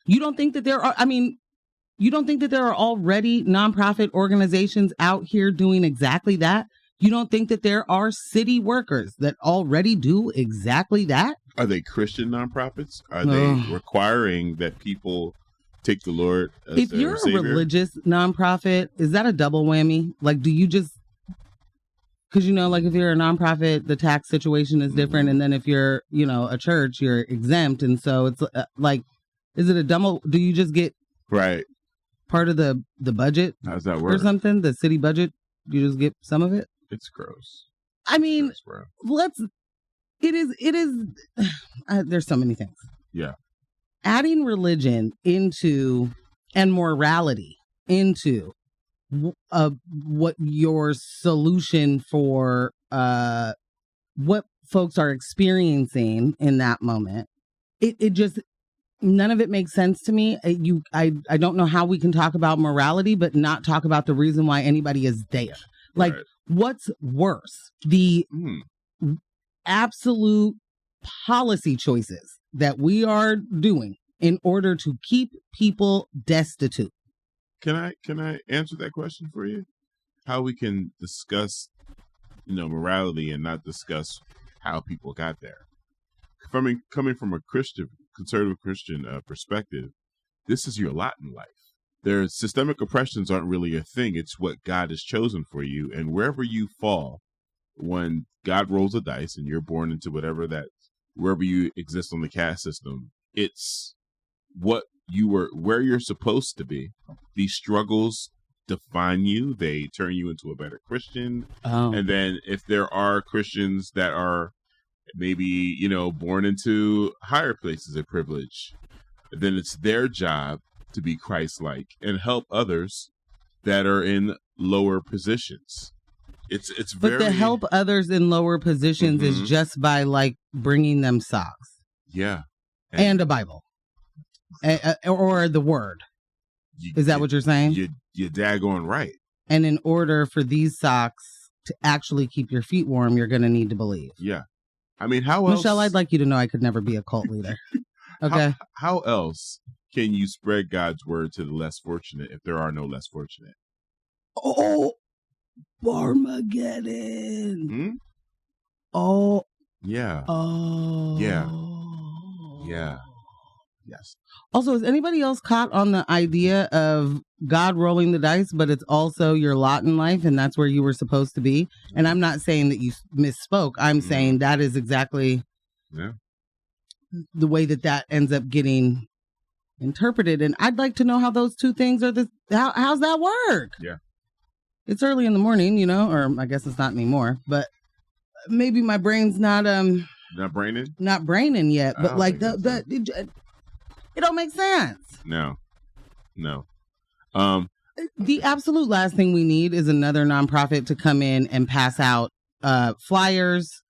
You don't think that there are already nonprofit organizations out here doing exactly that? You don't think that there are city workers that already do exactly that? Are they Christian nonprofits? Are they requiring that people take the Lord as if their you're savior? A religious nonprofit, is that a double whammy? Like, do you just... Because, like if you're a nonprofit, the tax situation is different. And then if you're, a church, you're exempt. And so it's like, is it a double... Do you just get... Right. Part of the budget? How's that work? Or something? The city budget? You just get some of it? It's gross. I mean, it is, there's so many things. Yeah. Adding religion into, and morality into what your solution for folks are experiencing in that moment. It just, none of it makes sense to me. I don't know how we can talk about morality, but not talk about the reason why anybody is there. Like, Right. what's worse? The absolute policy choices that we are doing in order to keep people destitute. Can I answer that question for you? How we can discuss, morality and not discuss how people got there. Coming from a conservative Christian perspective, this is your lot in life. Their systemic oppressions aren't really a thing. It's what God has chosen for you. And wherever you fall, when God rolls a dice and you're born into wherever you exist on the caste system, it's where you're supposed to be. These struggles define you. They turn you into a better Christian. Oh. And then if there are Christians that are maybe, born into higher places of privilege, then it's their job to be Christ-like and help others that are in lower positions. It's but very... to help others in lower positions is just by like bringing them socks. Yeah. And a Bible. Or the word. Is that what you're saying? You're daggone right. And in order for these socks to actually keep your feet warm, you're going to need to believe. Yeah. I mean, how else... Michelle, I'd like you to know I could never be a cult leader. Okay. How else can you spread God's word to the less fortunate if there are no less fortunate? Oh, Armageddon. Oh. Yeah. Oh. Yeah. Yeah. Yes. Also, is anybody else caught on the idea of God rolling the dice, but it's also your lot in life and that's where you were supposed to be? And I'm not saying that you misspoke. I'm saying that is exactly the way that ends up getting interpreted. And I'd like to know how those two things are. How's that work? Yeah. It's early in the morning, or I guess it's not anymore, but maybe my brain's not braining yet, but like it don't make sense. No. The absolute last thing we need is another nonprofit to come in and pass out flyers,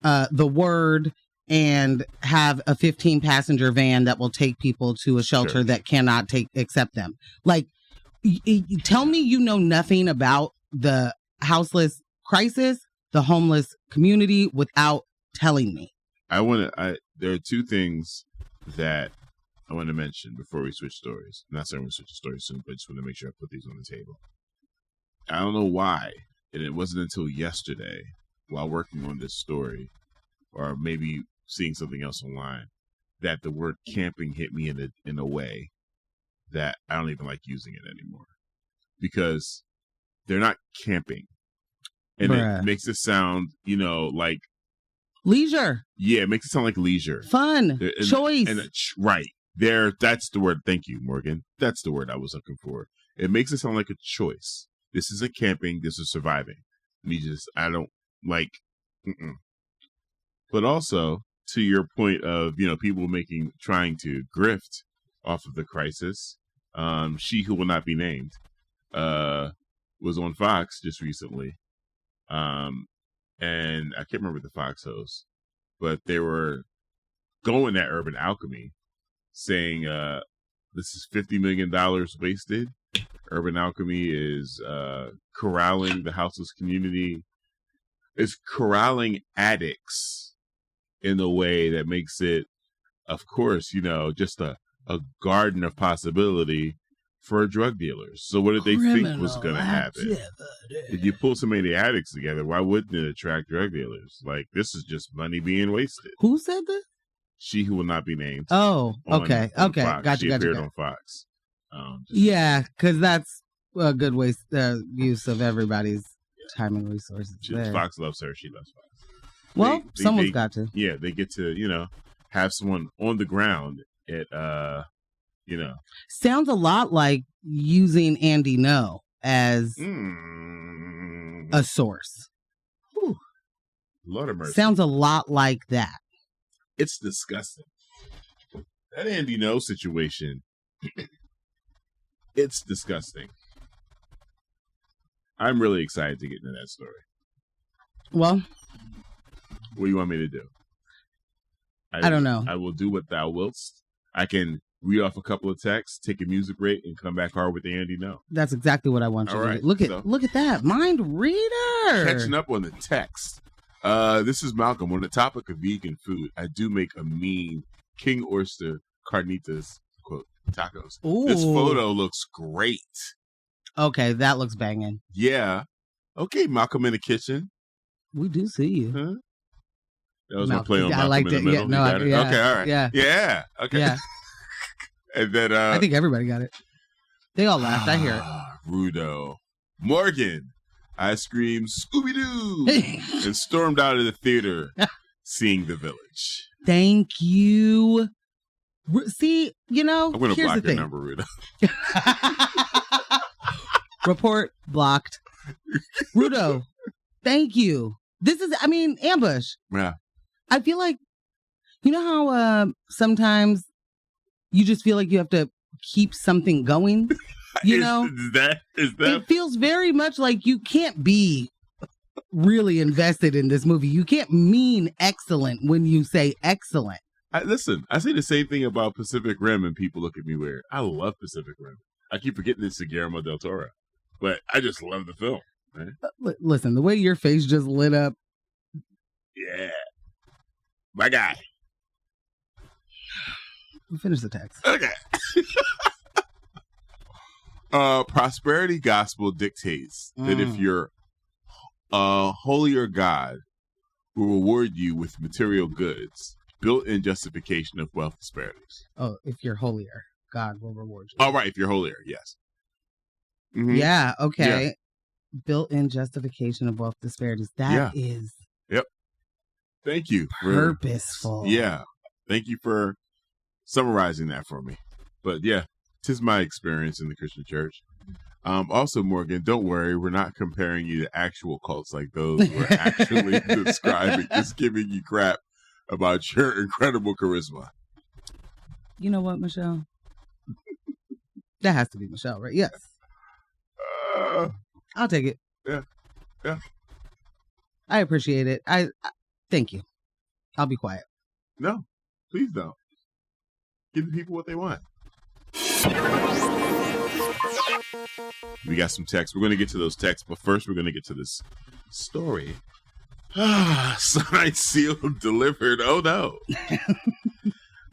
the word, and have a 15-passenger van that will take people to a shelter that cannot accept them. Like, tell me you know nothing about the houseless crisis, the homeless community, without telling me. There are two things that I want to mention before we switch stories. I'm not saying we'll switch stories soon, but I just want to make sure I put these on the table. I don't know why, and it wasn't until yesterday, while working on this story, or maybe seeing something else online, that the word camping hit me in a way that I don't even like using it anymore. Because they're not camping. And it makes it sound, like... leisure. Yeah, it makes it sound like leisure. Fun. Choice. Right. That's the word. Thank you, Morgan. That's the word I was looking for. It makes it sound like a choice. This isn't camping. This is surviving. I don't like... But also, to your point of, people trying to grift off of the crisis, She Who Will Not Be Named was on Fox just recently. And I can't remember the Fox host, but they were going at Urban Alchemy, saying this is $50 million wasted. Urban Alchemy is corralling the houseless community, is corralling addicts in a way that makes it, of course, just a garden of possibility for drug dealers. So what did they think was going to happen? If you pull so many addicts together, why wouldn't it attract drug dealers? Like, this is just money being wasted. Who said that? She Who Will Not Be Named. Oh, okay. On Okay. Fox. Gotcha. She appeared on Fox. Yeah, because that's a good use of everybody's time and resources. Fox loves her. She loves Fox. Well, someone's got to. Yeah, they get to, have someone on the ground at, Sounds a lot like using Andy No as a source. Whew. Lord of mercy. Sounds a lot like that. It's disgusting. That Andy No situation, it's disgusting. I'm really excited to get into that story. Well, What do you want me to do? I don't know. I will do what thou willst. I can read off a couple of texts, take a music break, and come back hard with the Andy No. That's exactly what I want you to do. Look at that. Mind reader. Catching up on the text. This is Malcolm. On the topic of vegan food, I do make a mean King Oyster Carnitas, quote, tacos. Ooh. This photo looks great. Okay, that looks banging. Yeah. Okay, Malcolm in the kitchen. We do see you. Huh? That was my play on Malcolm I liked in the it. middle. Yeah, Okay, all right. Yeah. Okay. Yeah. And then I think everybody got it. They all laughed. I hear it. Rudo. Morgan. I screamed Scooby-Doo and stormed out of the theater seeing The Village. Thank you. See, I'm going to here's block the your thing. number, Rudo. Report blocked. Rudo, thank you. This is, ambush. Yeah. I feel like, how sometimes you just feel like you have to keep something going? Is that? It feels very much like you can't be really invested in this movie. You can't mean excellent when you say excellent. Listen, I say the same thing about Pacific Rim and people look at me weird. I love Pacific Rim. I keep forgetting it's Guillermo del Toro, but I just love the film. Right? Listen, the way your face just lit up. Yeah. My guy. Finish the text. Okay. Prosperity gospel dictates that if you're holier God will reward you with material goods, built-in justification of wealth disparities. Oh, if you're holier, God will reward you. Oh, right. If you're holier, yes. Mm-hmm. Yeah, okay. Yeah. Built-in justification of wealth disparities. That is... Yep. Thank you. Purposeful. Yeah. Thank you for summarizing that for me. But yeah, 'tis my experience in the Christian church. Also, Morgan, don't worry. We're not comparing you to actual cults like those. We're actually describing, just giving you crap about your incredible charisma. You know what, Michelle? That has to be Michelle, right? Yes. I'll take it. Yeah. Yeah. I appreciate it. I thank you. I'll be quiet. No, please don't. Give the people what they want. We got some texts. We're going to get to those texts, but first we're going to get to this story. Signed, sealed, delivered. Oh, no.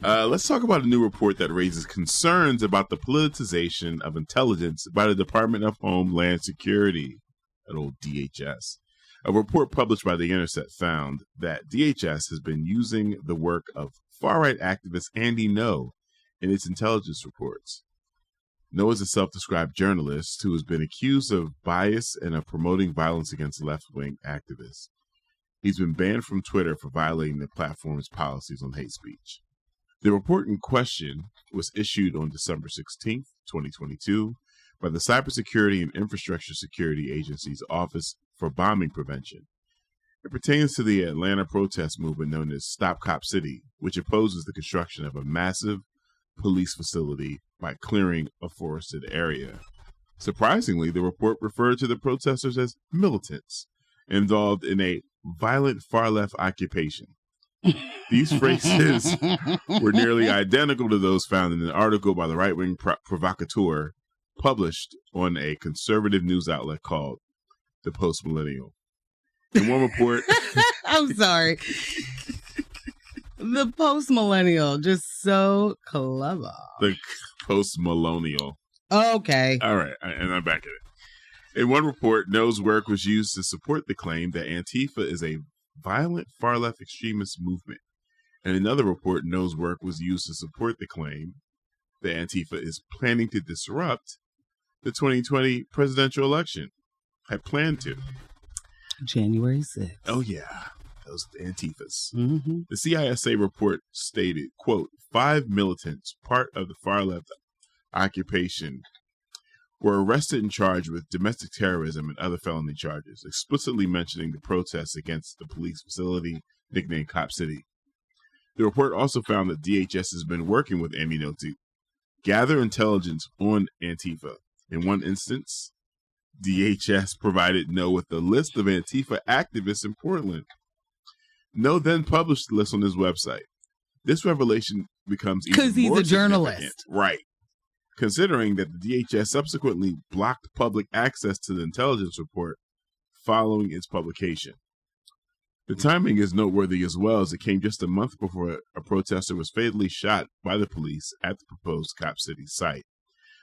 Let's talk about a new report that raises concerns about the politicization of intelligence by the Department of Homeland Security, that old DHS. A report published by The Intercept found that DHS has been using the work of far-right activist Andy No in its intelligence reports. No is a self-described journalist who has been accused of bias and of promoting violence against left-wing activists. He's been banned from Twitter for violating the platform's policies on hate speech. The report in question was issued on December 16th, 2022, by the Cybersecurity and Infrastructure Security Agency's Office for Bombing Prevention. It pertains to the Atlanta protest movement known as Stop Cop City, which opposes the construction of a massive police facility by clearing a forested area. Surprisingly, the report referred to the protesters as militants involved in a violent far-left occupation. These phrases were nearly identical to those found in an article by the right-wing provocateur published on a conservative news outlet called The Post-Millennial. In one report... I'm sorry. The Post-Millennial, just so clever. The Post-Millennial. Okay. All right, and I'm back at it. In one report, No's work was used to support the claim that Antifa is a violent far-left extremist movement. In another report, No's work was used to support the claim that Antifa is planning to disrupt the 2020 presidential election. I plan to. January 6th. Oh, yeah. Those are the Antifas. Mm-hmm. The CISA report stated, quote, 5 militants, part of the far-left occupation, were arrested and charged with domestic terrorism and other felony charges, explicitly mentioning the protests against the police facility nicknamed Cop City. The report also found that DHS has been working with Andy No to gather intelligence on Antifa. In one instance, DHS provided No with a list of Antifa activists in Portland. No then published the list on his website. This revelation becomes even because he's more a journalist, significant. Right? Considering that the DHS subsequently blocked public access to the intelligence report following its publication. The timing is noteworthy as well, as it came just a month before a protester was fatally shot by the police at the proposed Cop City site.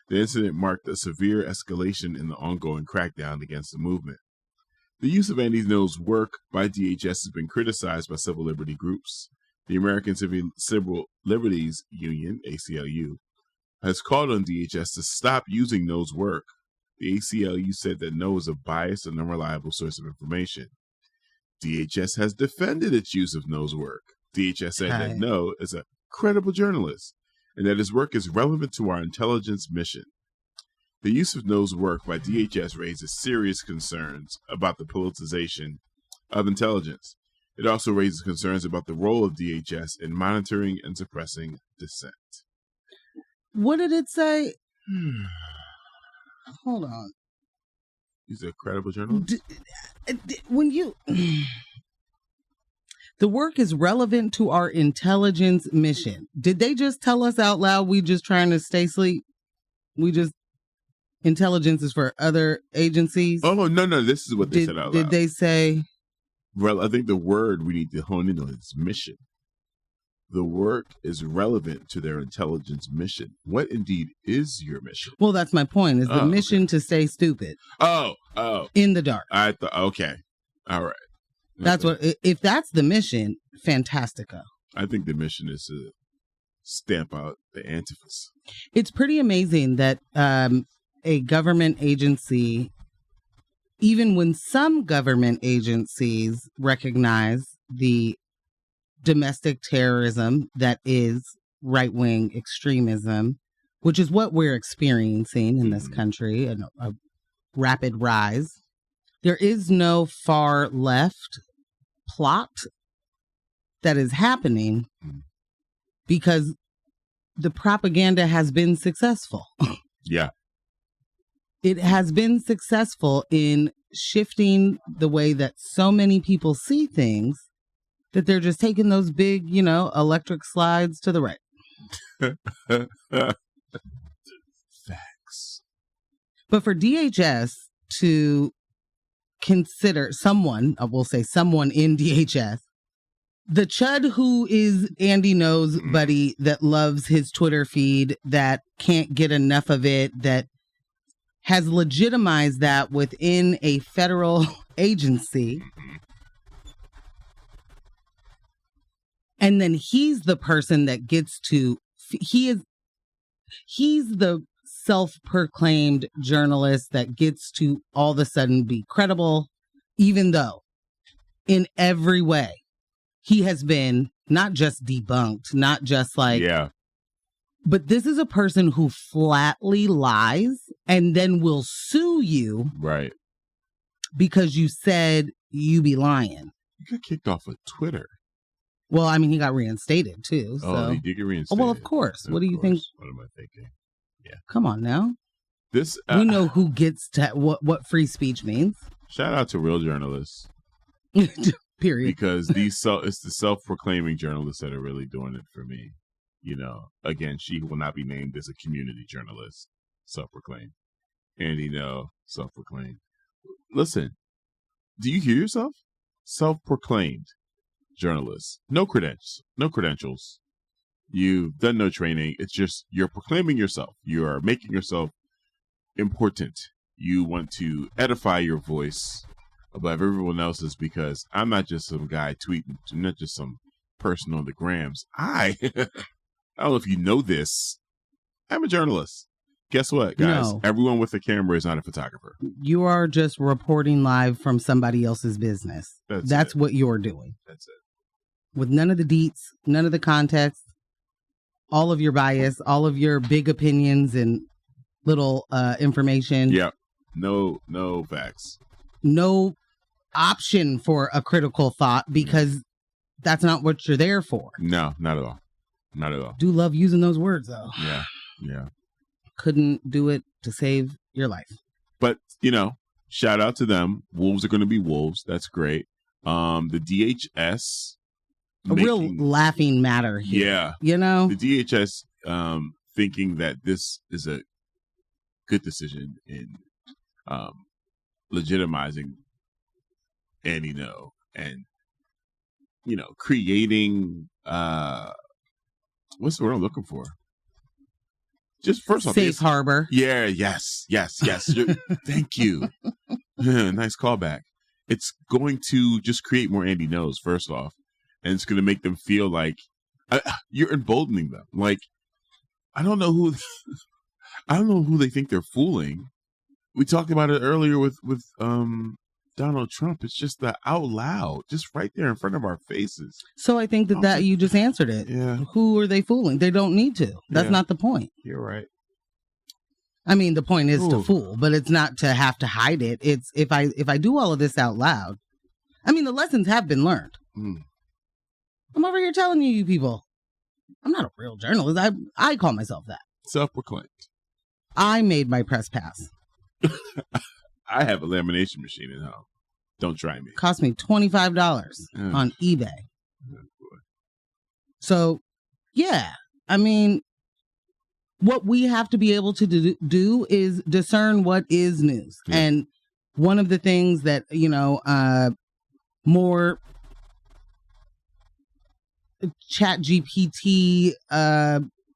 The incident marked a severe escalation in the ongoing crackdown against the movement. The use of Andy Ngo's work by DHS has been criticized by civil liberty groups. The American Civil Liberties Union, ACLU, has called on DHS to stop using Ngo's work. The ACLU said that Ngo is a biased and unreliable source of information. DHS has defended its use of Ngo's work. DHS said that Ngo is a credible journalist and that his work is relevant to our intelligence mission. The use of Ngo's work by DHS raises serious concerns about the politicization of intelligence. It also raises concerns about the role of DHS in monitoring and suppressing dissent. What did it say? Hold on. He's a credible journalist? When you... The work is relevant to our intelligence mission. Did they just tell us out loud we just trying to stay asleep? Intelligence is for other agencies? Oh, no. This is what they said out loud. Did they say... Well, I think the word we need to hone in on is mission. The work is relevant to their intelligence mission. What indeed is your mission? Well, that's my point. Is the mission to stay stupid? Oh. In the dark. I thought, okay. All right. That's what, if that's the mission, fantastico. I think the mission is to stamp out the antiphas. It's pretty amazing that a government agency, even when some government agencies recognize the domestic terrorism that is right-wing extremism, which is what we're experiencing in this country, a rapid rise. There is no far left plot that is happening because the propaganda has been successful. Yeah. It has been successful in shifting the way that so many people see things that they're just taking those big, electric slides to the right. Facts. But for DHS to consider someone in DHS, the chud who is Andy Ngo's buddy that loves his Twitter feed, that can't get enough of it, that has legitimized that within a federal agency. And then he's the person that gets to, he's the self-proclaimed journalist that gets to all of a sudden be credible, even though in every way he has been not just debunked, not just but this is a person who flatly lies and then will sue you. Right. Because you said you be lying. You got kicked off of Twitter. Well, I mean, he got reinstated too. So. He did get reinstated. Oh, well, of course. What do you think? What am I thinking? Yeah. Come on now. This we know who gets to what free speech means. Shout out to real journalists. Period. Because it's the self-proclaiming journalists that are really doing it for me. Again, she will not be named as a community journalist. Self-proclaimed. Andy Ngo, self-proclaimed. Listen, do you hear yourself? Self-proclaimed journalist. No credentials. You've done no training. It's just you're proclaiming yourself. You are making yourself important. You want to edify your voice above everyone else's, because I'm not just some guy tweeting. I'm not just some person on the grams. I don't know if you know this. I'm a journalist. Guess what, guys? No. Everyone with a camera is not a photographer. You are just reporting live from somebody else's business. That's what you're doing. That's it. With none of the deets, none of the context, all of your bias, all of your big opinions and little information. Yeah. No facts. No option for a critical thought, because that's not what you're there for. No, not at all. Not at all. Do love using those words, though. Yeah. Couldn't do it to save your life. But, shout out to them. Wolves are going to be wolves. That's great. The DHS a real laughing matter here. Yeah. You know? The DHS thinking that this is a good decision in legitimizing Andy No and, you know, creating what's the word I'm looking for? Just first off, safe harbor. Yeah, yes. Thank you. Nice callback. It's going to just create more Andy No's, first off, and it's going to make them feel like you're emboldening them. Like, I don't know who they think they're fooling. We talked about it earlier with Donald Trump. It's just the out loud, just right there in front of our faces. So I think that you just answered it. Yeah. Who are they fooling? They don't need to. That's not the point. You're right. I mean, the point is to fool, but it's not to have to hide it. It's if I do all of this out loud. I mean, the lessons have been learned. I'm over here telling you people, I'm not a real journalist. I call myself that. Self-proclaimed. I made my press pass. I have a lamination machine at home. Don't try me. Cost me $25 on eBay. Boy. So, yeah, I mean, what we have to be able to do is discern what is news. Yeah. And one of the things that, you know, more chat GPT,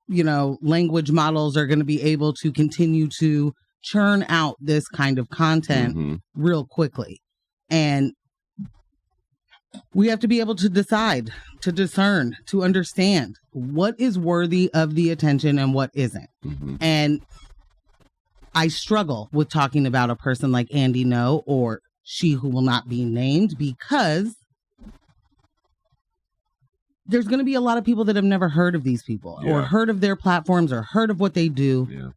you know, language models are going to be able to continue to churn out this kind of content real quickly. And we have to be able to decide, to discern, to understand what is worthy of the attention and what isn't. And I struggle with talking about a person like Andy No or She Who Will Not Be Named, because there's going to be a lot of people that have never heard of these people or heard of their platforms or heard of what they do. Yeah.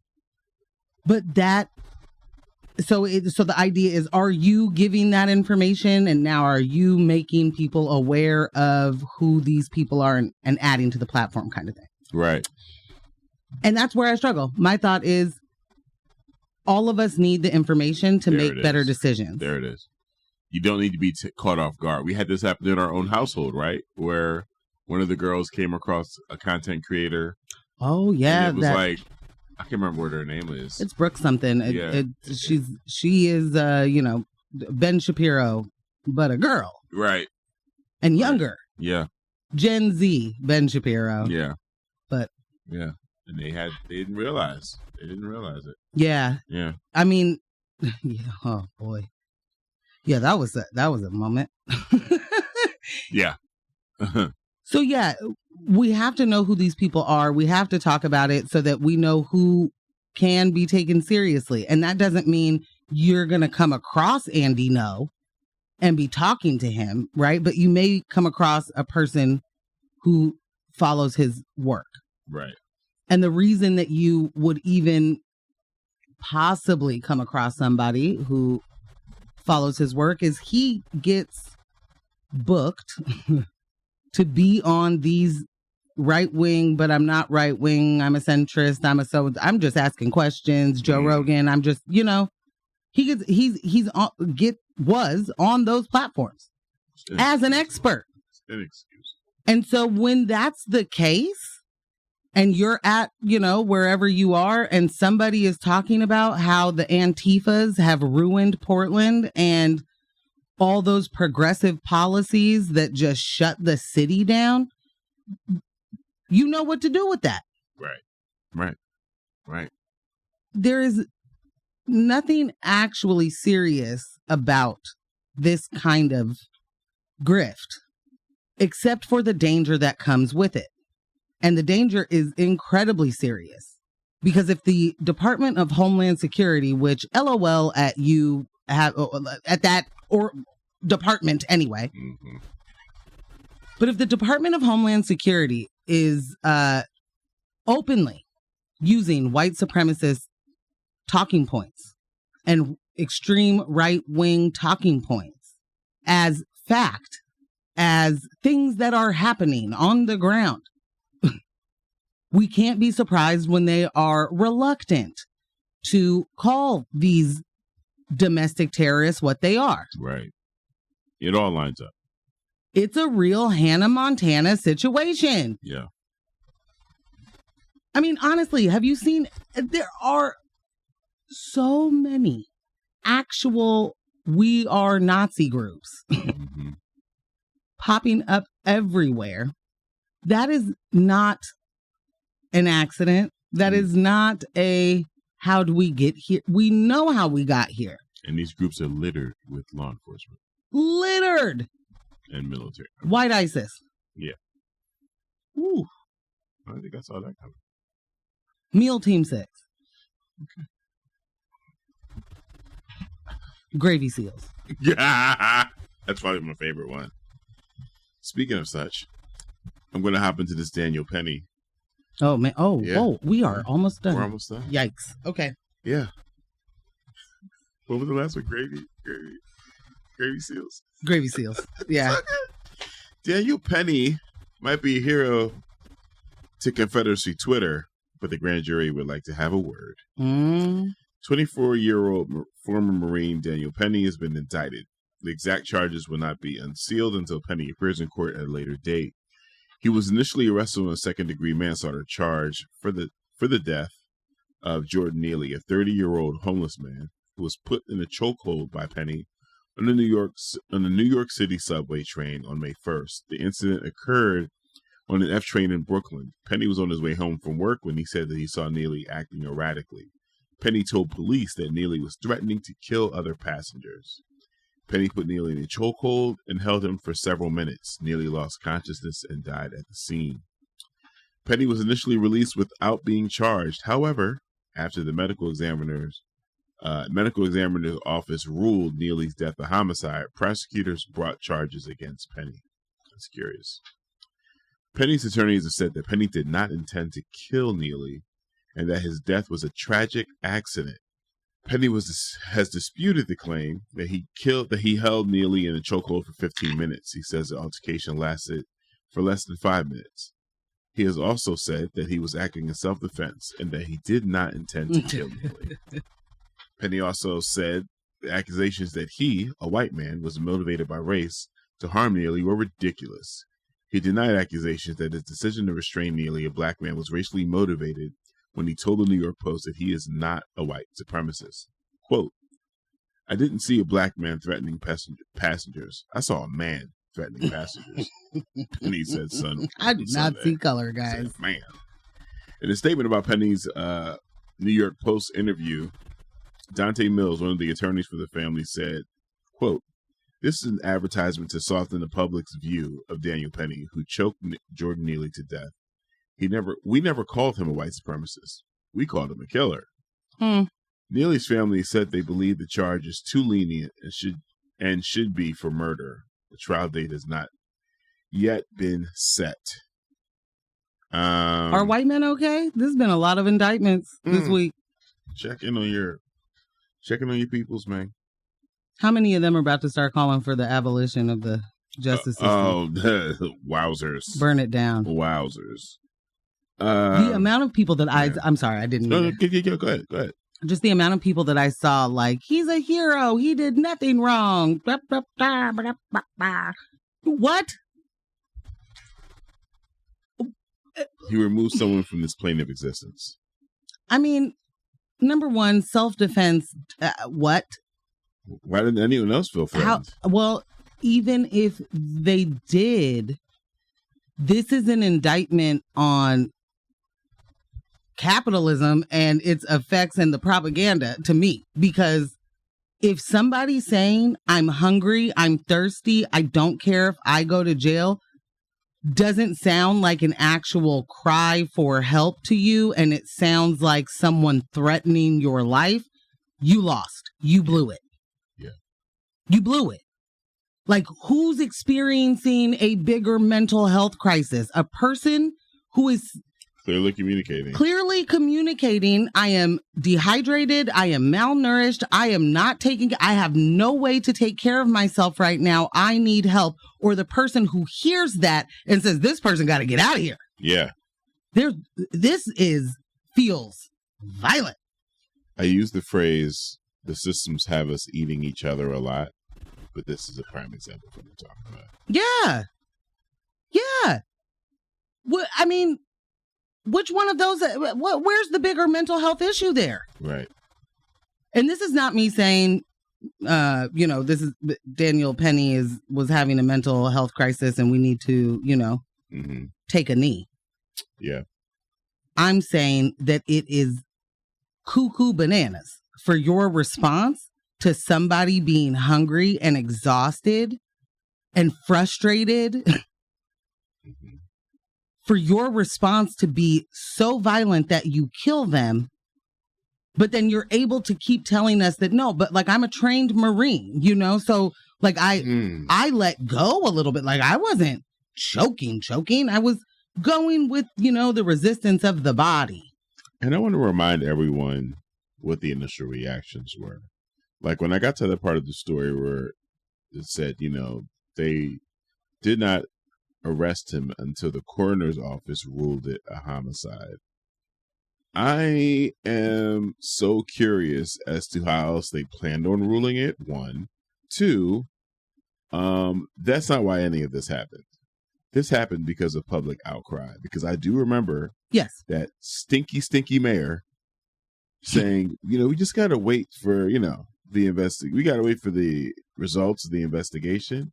But so the idea is, are you giving that information, and now are you making people aware of who these people are and adding to the platform kind of thing? Right. And that's where I struggle. My thought is, all of us need the information to make better decisions. There it is. You don't need to be caught off guard. We had this happen in our own household, right? Where one of the girls came across a content creator. Oh, yeah. And it was like, I can't remember what her name is. It's Brooke something. She is, you know, Ben Shapiro, but a girl. Right. And younger. Right. Yeah. Gen Z Ben Shapiro. Yeah. But. Yeah. And they didn't realize. They didn't realize it. Yeah. Yeah. I mean, yeah. Oh, boy. Yeah, that was a moment. Yeah. So, yeah, we have to know who these people are. We have to talk about it so that we know who can be taken seriously. And that doesn't mean you're going to come across Andy No and be talking to him, right? But you may come across a person who follows his work. Right. And the reason that you would even possibly come across somebody who follows his work is he gets booked to be on these right wing, but I'm not right wing. I'm a centrist. I'm just asking questions. Joe Rogan. I'm just, you know, was on those platforms as an expert. Inexcusable. And so when that's the case, and you're at, you know, wherever you are, and somebody is talking about how the Antifas have ruined Portland and all those progressive policies that just shut the city down, you know what to do with that. Right. There is nothing actually serious about this kind of grift, except for the danger that comes with it. And the danger is incredibly serious, because if the Department of Homeland Security, which LOL at you have at that or department anyway, but if the Department of Homeland Security is openly using white supremacist talking points and extreme right-wing talking points as fact, as things that are happening on the ground, we can't be surprised when they are reluctant to call these domestic terrorists what they are. Right. It all lines up. It's a real Hannah Montana situation. Yeah. I mean, honestly, have you seen, there are so many actual We Are Nazi groups Mm-hmm. popping up everywhere. That is not an accident. That is not a, how do we get here? We know how we got here. And these groups are littered with law enforcement. Littered. And military. White ISIS. Yeah. Ooh. I think I saw that coming. Meal Team 6. Okay. Gravy Seals. Yeah. That's probably my favorite one. Speaking of such, I'm going to hop into this Daniel Penny. Oh, man. Oh, Yeah. whoa. We are almost done. We're almost done. Yikes. Okay. Yeah. What was the last one? Gravy Seals. Gravy Seals. Yeah. Daniel Penny might be a hero to Confederacy Twitter, but the grand jury would like to have a word. 24-year-old former Marine Daniel Penny has been indicted. The exact charges will not be unsealed until Penny appears in court at a later date. He was initially arrested on a second-degree manslaughter charge for the death of Jordan Neely, a 30-year-old homeless man who was put in a chokehold by Penny on the New York City subway train on May 1st. The incident occurred on an F train in Brooklyn. Penny was on his way home from work when he said that he saw Neely acting erratically. Penny told police that Neely was threatening to kill other passengers. Penny put Neely in a chokehold and held him for several minutes. Neely lost consciousness and died at the scene. Penny was initially released without being charged. However, after the medical examiner's office ruled Neely's death a homicide, prosecutors brought charges against Penny. That's curious. Penny's attorneys have said that Penny did not intend to kill Neely and that his death was a tragic accident. Penny has disputed the claim that he held Neely in a chokehold for 15 minutes. He says the altercation lasted for less than 5 minutes. He has also said that he was acting in self-defense and that he did not intend to kill Neely. Penny also said the accusations that he, a white man, was motivated by race to harm Neely were ridiculous. He denied accusations that his decision to restrain Neely, a black man, was racially motivated when he told the New York Post that he is not a white supremacist. Quote, "I didn't see a black man threatening passengers. I saw a man threatening passengers." Penny said, "Son, I do not see color, guys." Said, man. In a statement about Penny's New York Post interview, Dante Mills, one of the attorneys for the family, said, quote, "This is an advertisement to soften the public's view of Daniel Penny, who choked Jordan Neely to death. We never called him a white supremacist. We called him a killer." Neely's family said they believe the charge is too lenient and should be for murder. The trial date has not yet been set. Are white men okay? There's been a lot of indictments this week. Checking on your peoples, man. How many of them are about to start calling for the abolition of the justice system? Wowzers. Burn it down. Wowzers. The amount of people that I'm sorry, I didn't mean go ahead. Just the amount of people that I saw, like, he's a hero. He did nothing wrong. What? He removed someone from this plane of existence. I mean, number one, self-defense. What? Why didn't anyone else feel threatened? Well, even if they did, this is an indictment on capitalism and its effects and the propaganda to me, because if somebody's saying I'm hungry, I'm thirsty, I don't care if I go to jail, doesn't sound like an actual cry for help to you, and it sounds like someone threatening your life, you lost. You blew it. Yeah. You blew it. Like, who's experiencing a bigger mental health crisis? A person who is clearly communicating, I am dehydrated, I am malnourished, I have no way to take care of myself right now, I need help. Or the person who hears that and says, this person got to get out of here. Yeah. This feels violent. I use the phrase, the systems have us eating each other a lot. but this is a prime example of what we're talking about. Yeah. Yeah. I mean, which one of those, where's the bigger mental health issue there? Right. And this is not me saying, this is Daniel Penny was having a mental health crisis and we need to, take a knee. Yeah. I'm saying that it is cuckoo bananas for your response to somebody being hungry and exhausted and frustrated. Mm-hmm. For your response to be so violent that you kill them, but then you're able to keep telling us that no, but like I'm a trained Marine, so like I let go a little bit. Like I wasn't choking. I was going with, the resistance of the body. And I want to remind everyone what the initial reactions were. Like when I got to the part of the story where it said, they did not arrest him until the coroner's office ruled it a homicide. I am so curious as to how else they planned on ruling it. 1, 2, that's not why any of this happened. This happened because of public outcry. Because I do remember that stinky mayor saying, we just got to wait for, we got to wait for the results of the investigation.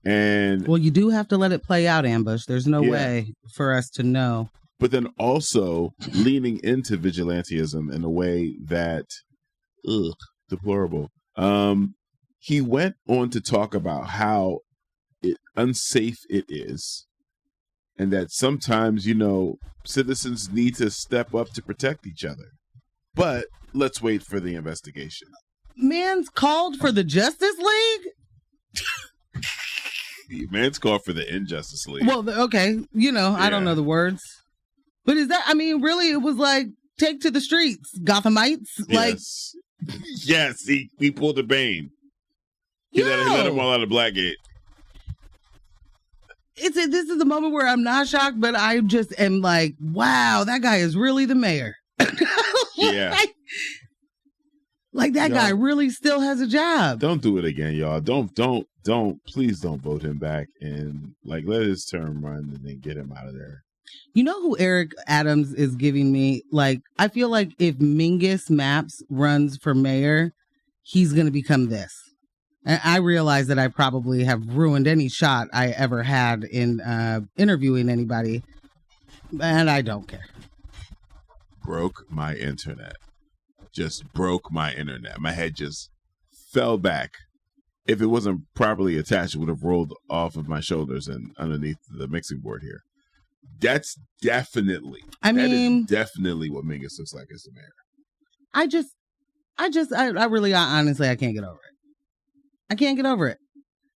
And well, you do have to let it play out, Ambush. There's no way for us to know. But then also leaning into vigilantism in a way that, deplorable. He went on to talk about how unsafe it is, and that sometimes, citizens need to step up to protect each other. But let's wait for the investigation. Man's called for the Justice League? Man's called for the Injustice League. Well, okay. I don't know the words. But is that, really, it was like, take to the streets, Gothamites? Yes. Yes, he pulled a Bane. He let them all out of Blackgate. This is the moment where I'm not shocked, but I just am like, wow, that guy is really the mayor. Yeah. Like that guy really still has a job. Don't do it again, y'all. Please don't vote him back and let his term run and then get him out of there. You know who Eric Adams is giving me? Like, I feel like if Mingus Maps runs for mayor, he's going to become this. And I realize that I probably have ruined any shot I ever had in interviewing anybody, and I don't care. Broke my internet. Just broke my internet. My head just fell back. If it wasn't properly attached, it would have rolled off of my shoulders and underneath the mixing board here. That's definitely, that is definitely what Mingus looks like as the mayor. Honestly, I can't get over it. I can't get over it.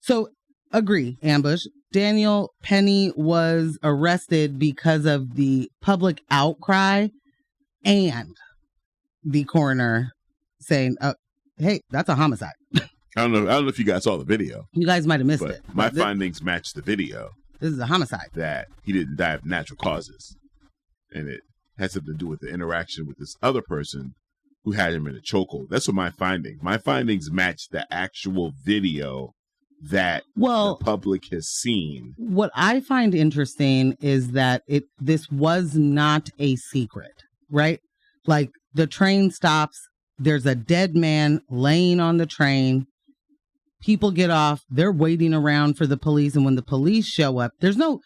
So, agree, Ambush. Daniel Penny was arrested because of the public outcry and the coroner saying, hey, that's a homicide. I don't know if you guys saw the video. You guys might have missed it. My findings match the video. This is a homicide. That he didn't die of natural causes. And it has something to do with the interaction with this other person who had him in a chokehold. That's what my findings match the actual video that the public has seen. What I find interesting is that this was not a secret, right? Like the train stops, there's a dead man laying on the train. People get off, they're waiting around for the police, and when the police show up, there's no,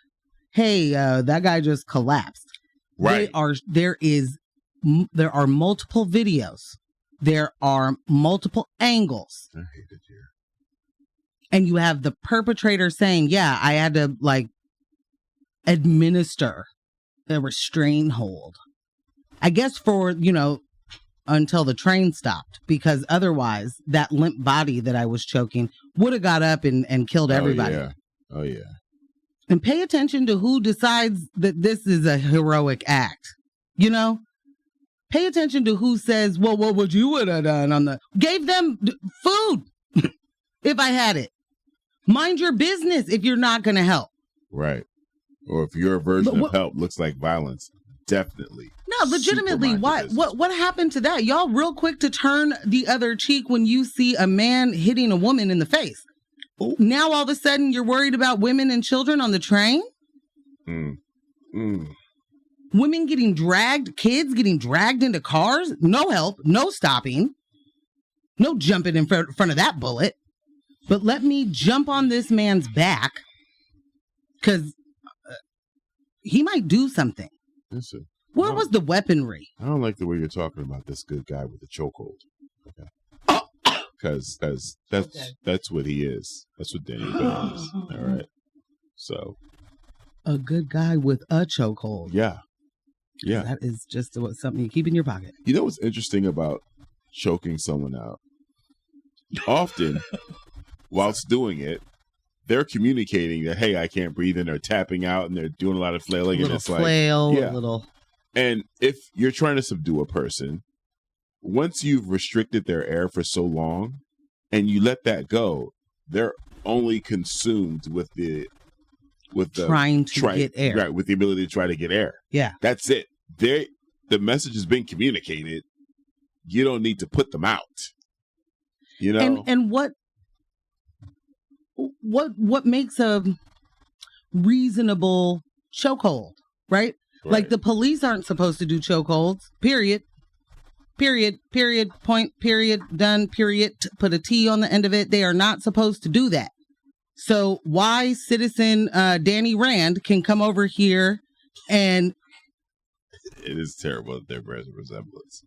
hey, that guy just collapsed. Right. There are multiple videos. There are multiple angles. I hate it here. And you have the perpetrator saying, yeah, I had to administer a restraint hold. I guess for, until the train stopped, because otherwise that limp body that I was choking would have got up and killed everybody. Oh, yeah. And pay attention to who decides that this is a heroic act. Pay attention to who says, well, what would you would have done gave them food if I had it. Mind your business if you're not going to help. Right. Or if your version of help looks like violence. Definitely. No, legitimately, what happened to that? Y'all real quick to turn the other cheek when you see a man hitting a woman in the face. Now all of a sudden you're worried about women and children on the train? Women getting dragged, kids getting dragged into cars? No help, no stopping, no jumping in front of that bullet. But let me jump on this man's back because he might do something. Listen, Where was the weaponry? I don't like the way you're talking about this good guy with the chokehold. Okay. Because that's what he is. That's what Daniel Bennett is. All right. So. A good guy with a chokehold. Yeah. Yeah. That is just something you keep in your pocket. You know what's interesting about choking someone out? Often, whilst doing it, they're communicating that, hey, I can't breathe, and they're tapping out and they're doing a lot of flailing. And it's flail, like, yeah. A little. And if you're trying to subdue a person, once you've restricted their air for so long and you let that go, they're only consumed with the trying to get air. Right, with the ability to try to get air. Yeah. That's it. The message has been communicated. You don't need to put them out. You know? And what makes a reasonable chokehold, right? Like the police aren't supposed to do chokeholds, period. Point, period, done, period. Put a T on the end of it. They are not supposed to do that. So why citizen Danny Rand can come over here and... It is terrible that there bears a resemblance.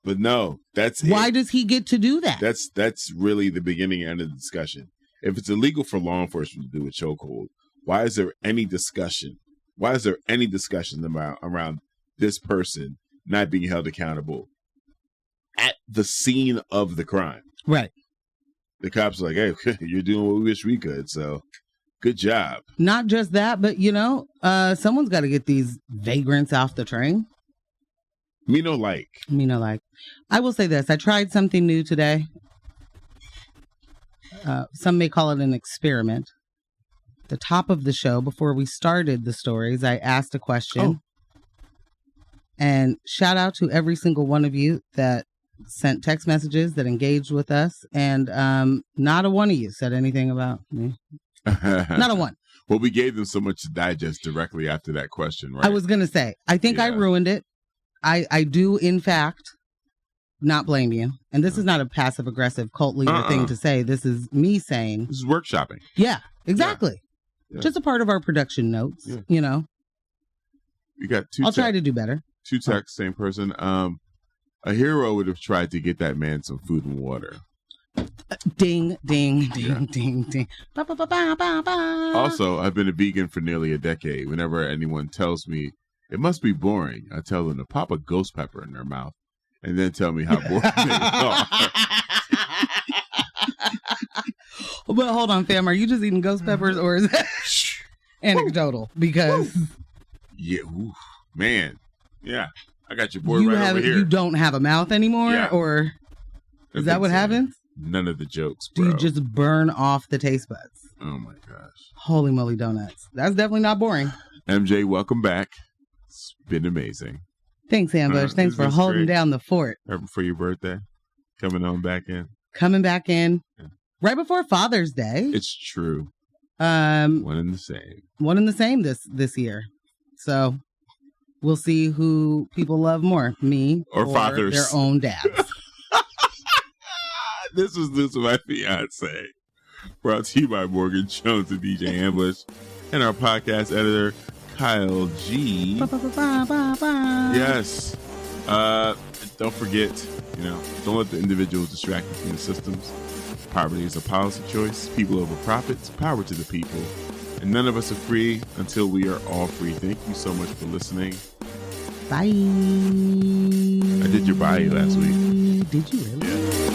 But no, that's why does he get to do that? That's really the beginning and end of the discussion. If it's illegal for law enforcement to do a chokehold, why is there any discussion? Why is there any discussion around this person not being held accountable at the scene of the crime? Right. The cops are like, hey, you're doing what we wish we could, so good job. Not just that, but, someone's got to get these vagrants off the train. Me no like. I will say this. I tried something new today. Some may call it an experiment. The top of the show, before we started the stories, I asked a question. Oh. And shout out to every single one of you that sent text messages, that engaged with us. And not a one of you said anything about me. Not a one. Well, we gave them so much to digest directly after that question, right? I was going to say, I think I ruined it. I do, in fact, not blame you. And this is not a passive-aggressive cult leader thing to say. This is me saying... This is workshopping. Yeah, exactly. Yeah. Just a part of our production notes, You got two I'll try to do better. Two texts, same person. A hero would have tried to get that man some food and water. Ding, ding, ding, ding, ding. Ba, ba, ba, ba, ba, ba. Also, I've been a vegan for nearly a decade. Whenever anyone tells me it must be boring, I tell them to pop a ghost pepper in their mouth and then tell me how boring they are. But hold on, fam. Are you just eating ghost peppers or is that anecdotal? Because... Yeah, man. Yeah. I got your boy right over here. You don't have a mouth anymore? Or is that what happens? None of the jokes, bro. Do you just burn off the taste buds? Oh, my gosh. Holy moly donuts. That's definitely not boring. MJ, welcome back. It's been amazing. Thanks, Ambush. Thanks for holding down the fort. Right before your birthday. Coming back in. Yeah. Right before Father's Day. It's true. One and the same this year. So we'll see who people love more, me or fathers, their own dads. This was My Fiancé, brought to you by Morgan Jones and DJ Ambush, and our podcast editor, Kyle G. Yes. Don't forget, don't let the individuals distract you from the systems. Poverty is a policy choice. People over profits. Power to the people. And none of us are free until we are all free. Thank you so much for listening. Bye. I did your bye last week. Did you really? Yeah.